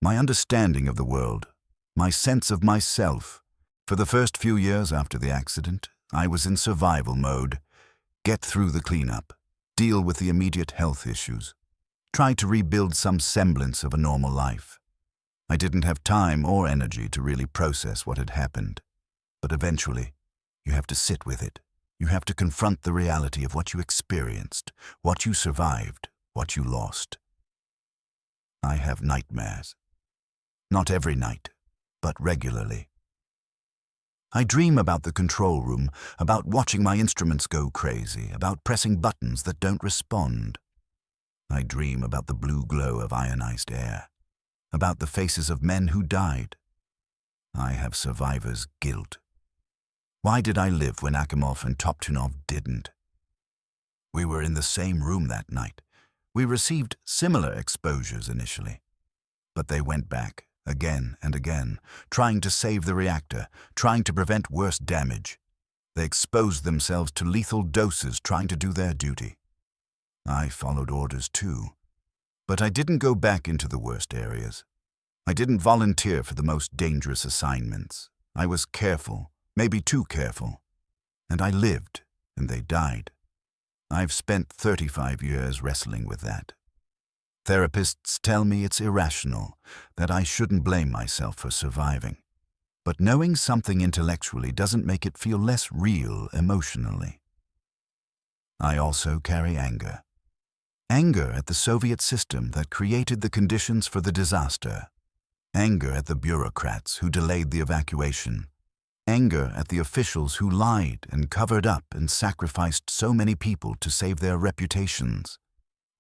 my understanding of the world, my sense of myself. For the first few years after the accident, I was in survival mode. Get through the cleanup, deal with the immediate health issues, try to rebuild some semblance of a normal life. I didn't have time or energy to really process what had happened. But eventually, you have to sit with it. You have to confront the reality of what you experienced, what you survived, what you lost. I have nightmares. Not every night, but regularly. I dream about the control room, about watching my instruments go crazy, about pressing buttons that don't respond. I dream about the blue glow of ionized air, about the faces of men who died. I have survivor's guilt. Why did I live when Akimov and Toptunov didn't? We were in the same room that night. We received similar exposures initially. But they went back, again and again, trying to save the reactor, trying to prevent worse damage. They exposed themselves to lethal doses trying to do their duty. I followed orders too. But I didn't go back into the worst areas. I didn't volunteer for the most dangerous assignments. I was careful. Maybe too careful. And I lived, and they died. I've spent 35 years wrestling with that. Therapists tell me it's irrational, that I shouldn't blame myself for surviving. But knowing something intellectually doesn't make it feel less real emotionally. I also carry anger. Anger at the Soviet system that created the conditions for the disaster. Anger at the bureaucrats who delayed the evacuation. Anger at the officials who lied and covered up and sacrificed so many people to save their reputations.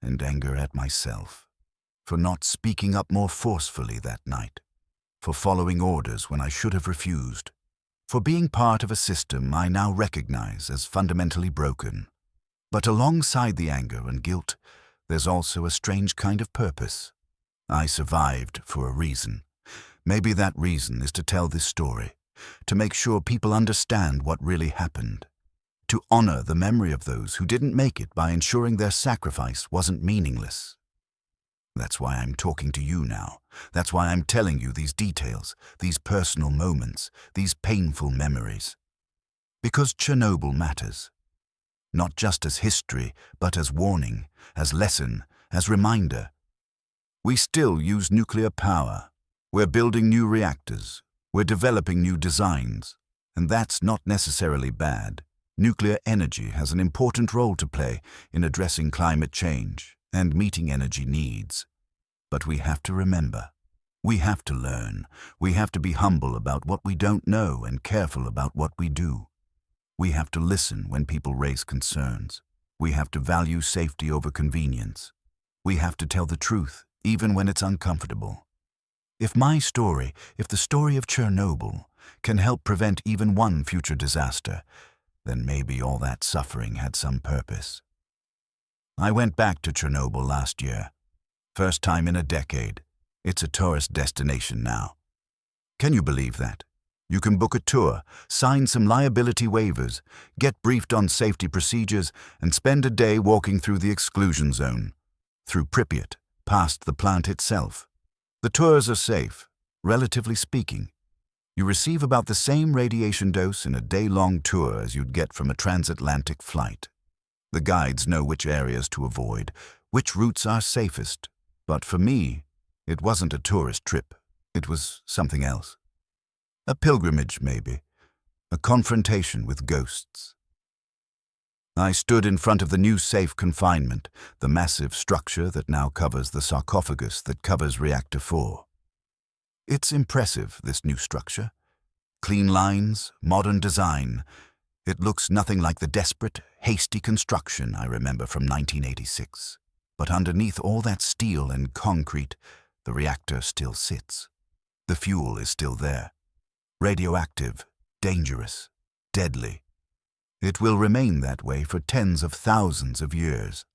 And anger at myself, for not speaking up more forcefully that night, for following orders when I should have refused, for being part of a system I now recognize as fundamentally broken. But alongside the anger and guilt, there's also a strange kind of purpose. I survived for a reason. Maybe that reason is to tell this story, to make sure people understand what really happened, to honor the memory of those who didn't make it by ensuring their sacrifice wasn't meaningless. That's why I'm talking to you now. That's why I'm telling you these details, these personal moments, these painful memories. Because Chernobyl matters. Not just as history, but as warning, as lesson, as reminder. We still use nuclear power. We're building new reactors. We're developing new designs. And that's not necessarily bad. Nuclear energy has an important role to play in addressing climate change and meeting energy needs. But we have to remember, we have to learn, we have to be humble about what we don't know and careful about what we do. We have to listen when people raise concerns. We have to value safety over convenience. We have to tell the truth, even when it's uncomfortable. If the story of Chernobyl can help prevent even one future disaster, then maybe all that suffering had some purpose. I went back to Chernobyl last year. First time in a decade. It's a tourist destination now. Can you believe that? You can book a tour, sign some liability waivers, get briefed on safety procedures, and spend a day walking through the exclusion zone, through Pripyat, past the plant itself. The tours are safe, relatively speaking. You receive about the same radiation dose in a day-long tour as you'd get from a transatlantic flight. The guides know which areas to avoid, which routes are safest. But for me, it wasn't a tourist trip. It was something else. A pilgrimage, maybe. A confrontation with ghosts. I stood in front of the new safe confinement, the massive structure that now covers the sarcophagus that covers Reactor 4. It's impressive, this new structure. Clean lines, modern design. It looks nothing like the desperate, hasty construction I remember from 1986. But underneath all that steel and concrete, the reactor still sits. The fuel is still there. Radioactive, dangerous, deadly. It will remain that way for tens of thousands of years.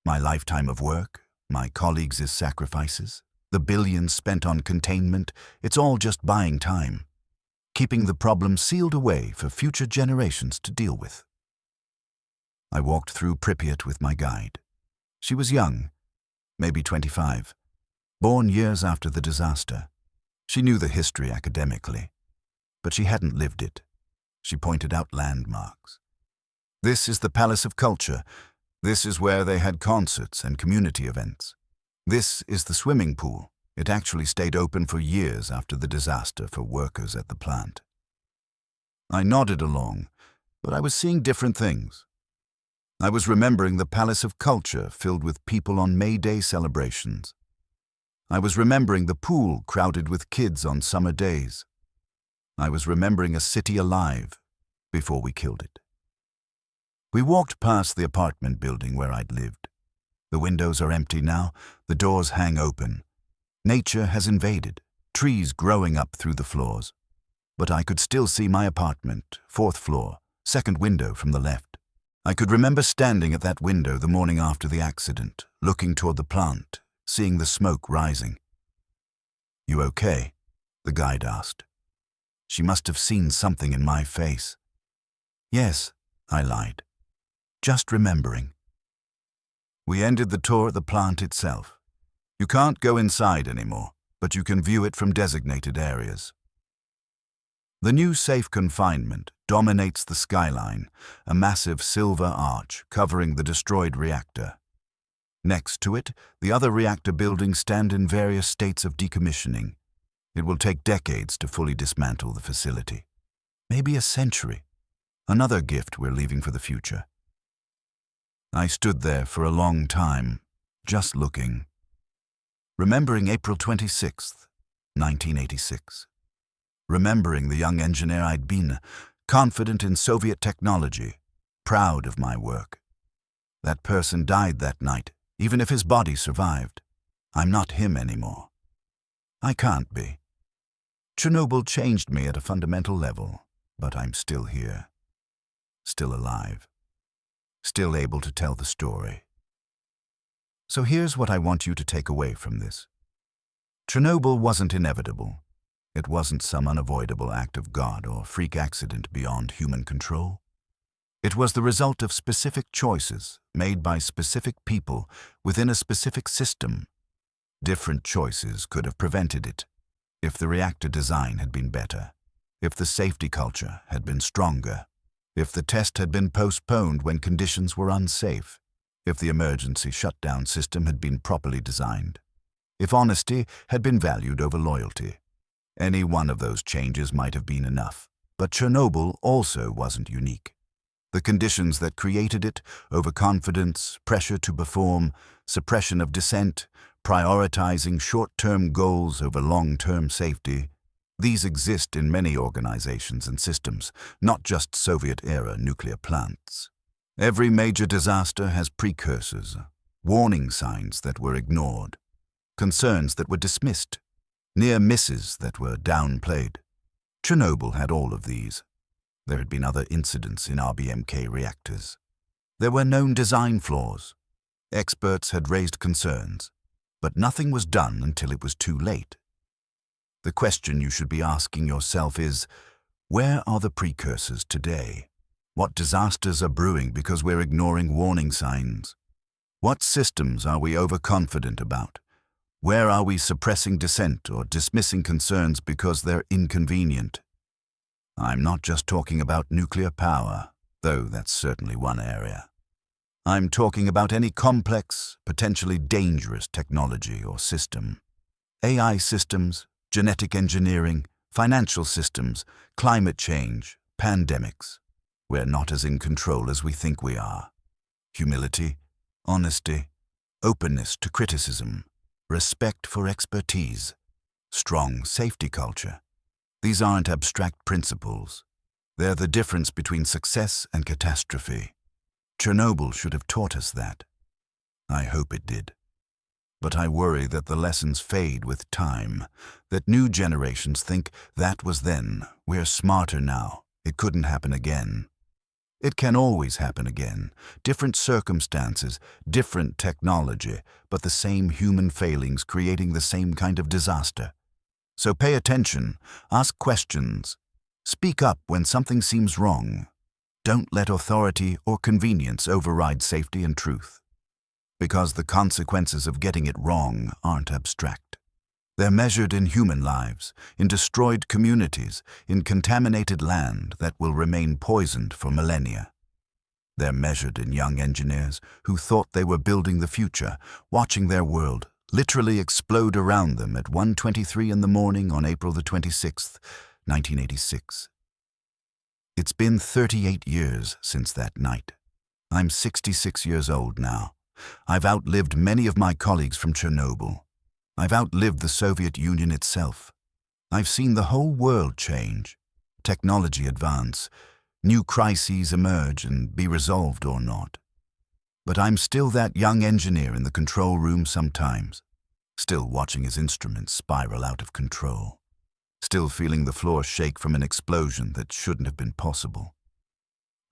My lifetime of work, my colleagues' sacrifices, the billions spent on containment, it's all just buying time, keeping the problem sealed away for future generations to deal with. I walked through Pripyat with my guide. She was young, maybe 25, born years after the disaster. She knew the history academically, but she hadn't lived it. She pointed out landmarks. This is the Palace of Culture. This is where they had concerts and community events. This is the swimming pool. It actually stayed open for years after the disaster for workers at the plant. I nodded along, but I was seeing different things. I was remembering the Palace of Culture filled with people on May Day celebrations. I was remembering the pool crowded with kids on summer days. I was remembering a city alive before we killed it. We walked past the apartment building where I'd lived. The windows are empty now, the doors hang open. Nature has invaded, trees growing up through the floors. But I could still see my apartment, 4th floor, 2nd window from the left. I could remember standing at that window the morning after the accident, looking toward the plant, seeing the smoke rising. "You okay?" the guide asked. She must have seen something in my face. "Yes," I lied. "Just remembering." We ended the tour at the plant itself. You can't go inside anymore, but you can view it from designated areas. The new safe confinement dominates the skyline, a massive silver arch covering the destroyed reactor. Next to it, the other reactor buildings stand in various states of decommissioning. It will take decades to fully dismantle the facility. Maybe a century. Another gift we're leaving for the future. I stood there for a long time, just looking. Remembering April 26th, 1986. Remembering the young engineer I'd been, confident in Soviet technology, proud of my work. That person died that night, even if his body survived. I'm not him anymore. I can't be. Chernobyl changed me at a fundamental level, but I'm still here. Still alive. Still able to tell the story. So here's what I want you to take away from this. Chernobyl wasn't inevitable. It wasn't some unavoidable act of God or freak accident beyond human control. It was the result of specific choices made by specific people within a specific system. Different choices could have prevented it, if the reactor design had been better, if the safety culture had been stronger, if the test had been postponed when conditions were unsafe, if the emergency shutdown system had been properly designed, if honesty had been valued over loyalty. Any one of those changes might have been enough, But Chernobyl also wasn't unique. The conditions that created it, overconfidence, pressure to perform, suppression of dissent, prioritizing short-term goals over long-term safety, these exist in many organizations and systems, not just Soviet-era nuclear plants. Every major disaster has precursors, warning signs that were ignored, concerns that were dismissed, near misses that were downplayed. Chernobyl had all of these. There had been other incidents in RBMK reactors. There were known design flaws. Experts had raised concerns, but nothing was done until it was too late. The question you should be asking yourself is, where are the precursors today? What disasters are brewing because we're ignoring warning signs? What systems are we overconfident about? Where are we suppressing dissent or dismissing concerns because they're inconvenient? I'm not just talking about nuclear power, though that's certainly one area. I'm talking about any complex, potentially dangerous technology or system. AI systems, genetic engineering, financial systems, climate change, pandemics. We're not as in control as we think we are. Humility, honesty, openness to criticism, respect for expertise, strong safety culture. These aren't abstract principles. They're the difference between success and catastrophe. Chernobyl should have taught us that. I hope it did. But I worry that the lessons fade with time, that new generations think that was then, we're smarter now, it couldn't happen again. It can always happen again. Different circumstances, different technology, but the same human failings creating the same kind of disaster. So pay attention, ask questions, speak up when something seems wrong. Don't let authority or convenience override safety and truth. Because the consequences of getting it wrong aren't abstract. They're measured in human lives, in destroyed communities, in contaminated land that will remain poisoned for millennia. They're measured in young engineers who thought they were building the future, watching their world literally explode around them at 1:23 in the morning on April the 26th, 1986. It's been 38 years since that night. I'm 66 years old now. I've outlived many of my colleagues from Chernobyl. I've outlived the Soviet Union itself. I've seen the whole world change, technology advance, new crises emerge and be resolved or not. But I'm still that young engineer in the control room sometimes, still watching his instruments spiral out of control, still feeling the floor shake from an explosion that shouldn't have been possible.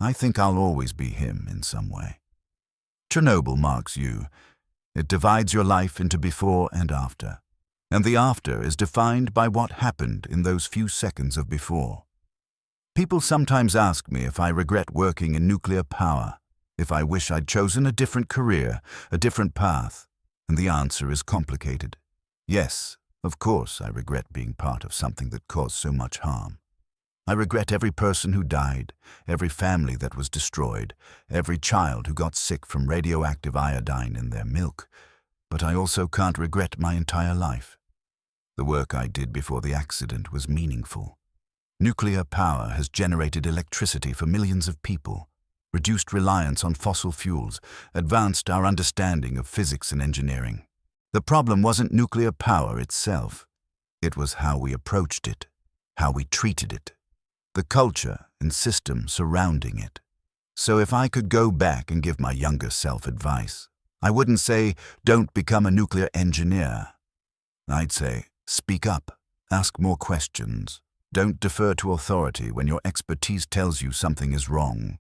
I think I'll always be him in some way. Chernobyl marks you. It divides your life into before and after. And the after is defined by what happened in those few seconds of before. People sometimes ask me if I regret working in nuclear power, if I wish I'd chosen a different career, a different path. And the answer is complicated. Yes, of course I regret being part of something that caused so much harm. I regret every person who died, every family that was destroyed, every child who got sick from radioactive iodine in their milk. But I also can't regret my entire life. The work I did before the accident was meaningful. Nuclear power has generated electricity for millions of people, reduced reliance on fossil fuels, advanced our understanding of physics and engineering. The problem wasn't nuclear power itself. It was how we approached it, how we treated it, the culture and system surrounding it. So if I could go back and give my younger self advice, I wouldn't say, don't become a nuclear engineer. I'd say, speak up, ask more questions. Don't defer to authority when your expertise tells you something is wrong.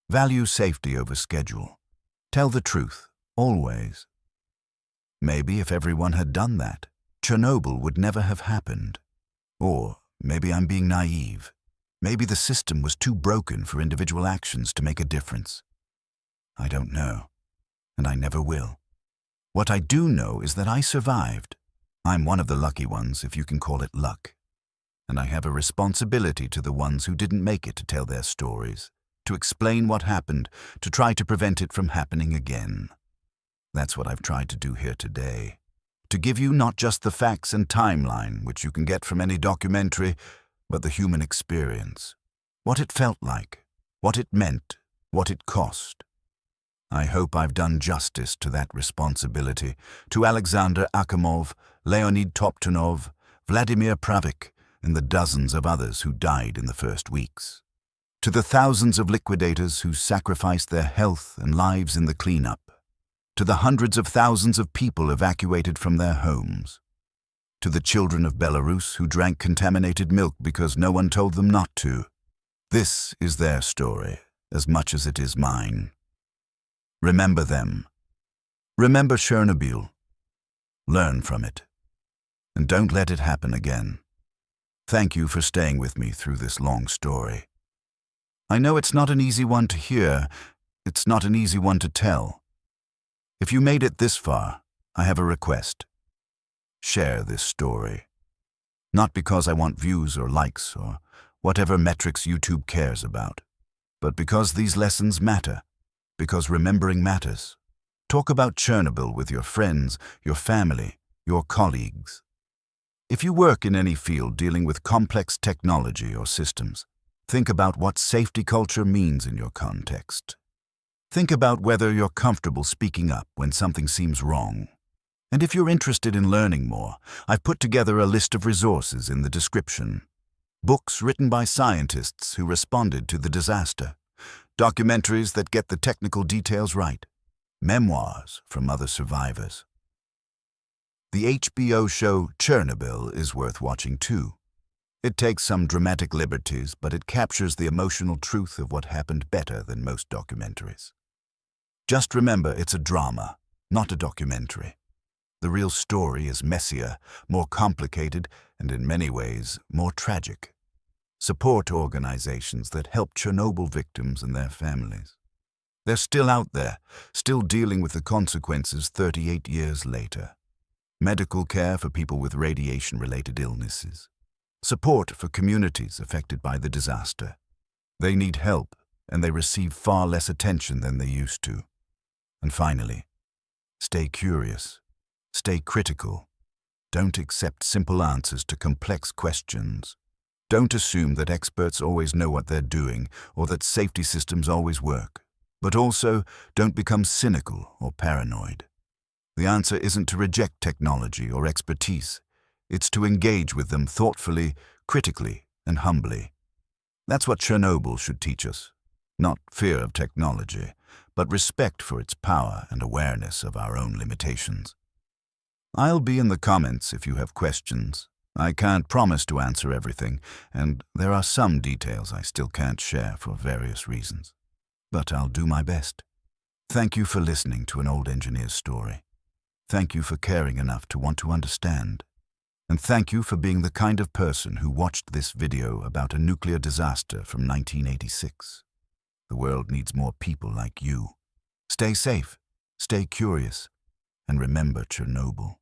Value safety over schedule. Tell the truth, always. Maybe if everyone had done that, Chernobyl would never have happened. Or maybe I'm being naive. Maybe the system was too broken for individual actions to make a difference. I don't know, and I never will. What I do know is that I survived. I'm one of the lucky ones, if you can call it luck. And I have a responsibility to the ones who didn't make it to tell their stories, to explain what happened, to try to prevent it from happening again. That's what I've tried to do here today. To give you not just the facts and timeline, which you can get from any documentary, but the human experience, what it felt like, what it meant, what it cost. I hope I've done justice to that responsibility, to Alexander Akimov, Leonid Toptunov, Vladimir Pravik, and the dozens of others who died in the first weeks. To the thousands of liquidators who sacrificed their health and lives in the cleanup. To the hundreds of thousands of people evacuated from their homes. To the children of Belarus who drank contaminated milk because no one told them not to. This is their story, as much as it is mine. Remember them. Remember Chernobyl. Learn from it. And don't let it happen again. Thank you for staying with me through this long story. I know it's not an easy one to hear. It's not an easy one to tell. If you made it this far, I have a request. Share this story. Not because I want views or likes or whatever metrics YouTube cares about, but because these lessons matter, because remembering matters. Talk about Chernobyl with your friends, your family, your colleagues. If you work in any field dealing with complex technology or systems, think about what safety culture means in your context. Think about whether you're comfortable speaking up when something seems wrong. And if you're interested in learning more, I've put together a list of resources in the description. Books written by scientists who responded to the disaster. Documentaries that get the technical details right. Memoirs from other survivors. The HBO show Chernobyl is worth watching too. It takes some dramatic liberties, but it captures the emotional truth of what happened better than most documentaries. Just remember, it's a drama, not a documentary. The real story is messier, more complicated, and in many ways, more tragic. Support organizations that help Chernobyl victims and their families. They're still out there, still dealing with the consequences 38 years later. Medical care for people with radiation-related illnesses. Support for communities affected by the disaster. They need help, and they receive far less attention than they used to. And finally, stay curious. Stay critical. Don't accept simple answers to complex questions. Don't assume that experts always know what they're doing or that safety systems always work. But also, don't become cynical or paranoid. The answer isn't to reject technology or expertise. It's to engage with them thoughtfully, critically, and humbly. That's what Chernobyl should teach us. Not fear of technology, but respect for its power and awareness of our own limitations. I'll be in the comments if you have questions. I can't promise to answer everything, and there are some details I still can't share for various reasons. But I'll do my best. Thank you for listening to an old engineer's story. Thank you for caring enough to want to understand. And thank you for being the kind of person who watched this video about a nuclear disaster from 1986. The world needs more people like you. Stay safe, stay curious, and remember Chernobyl.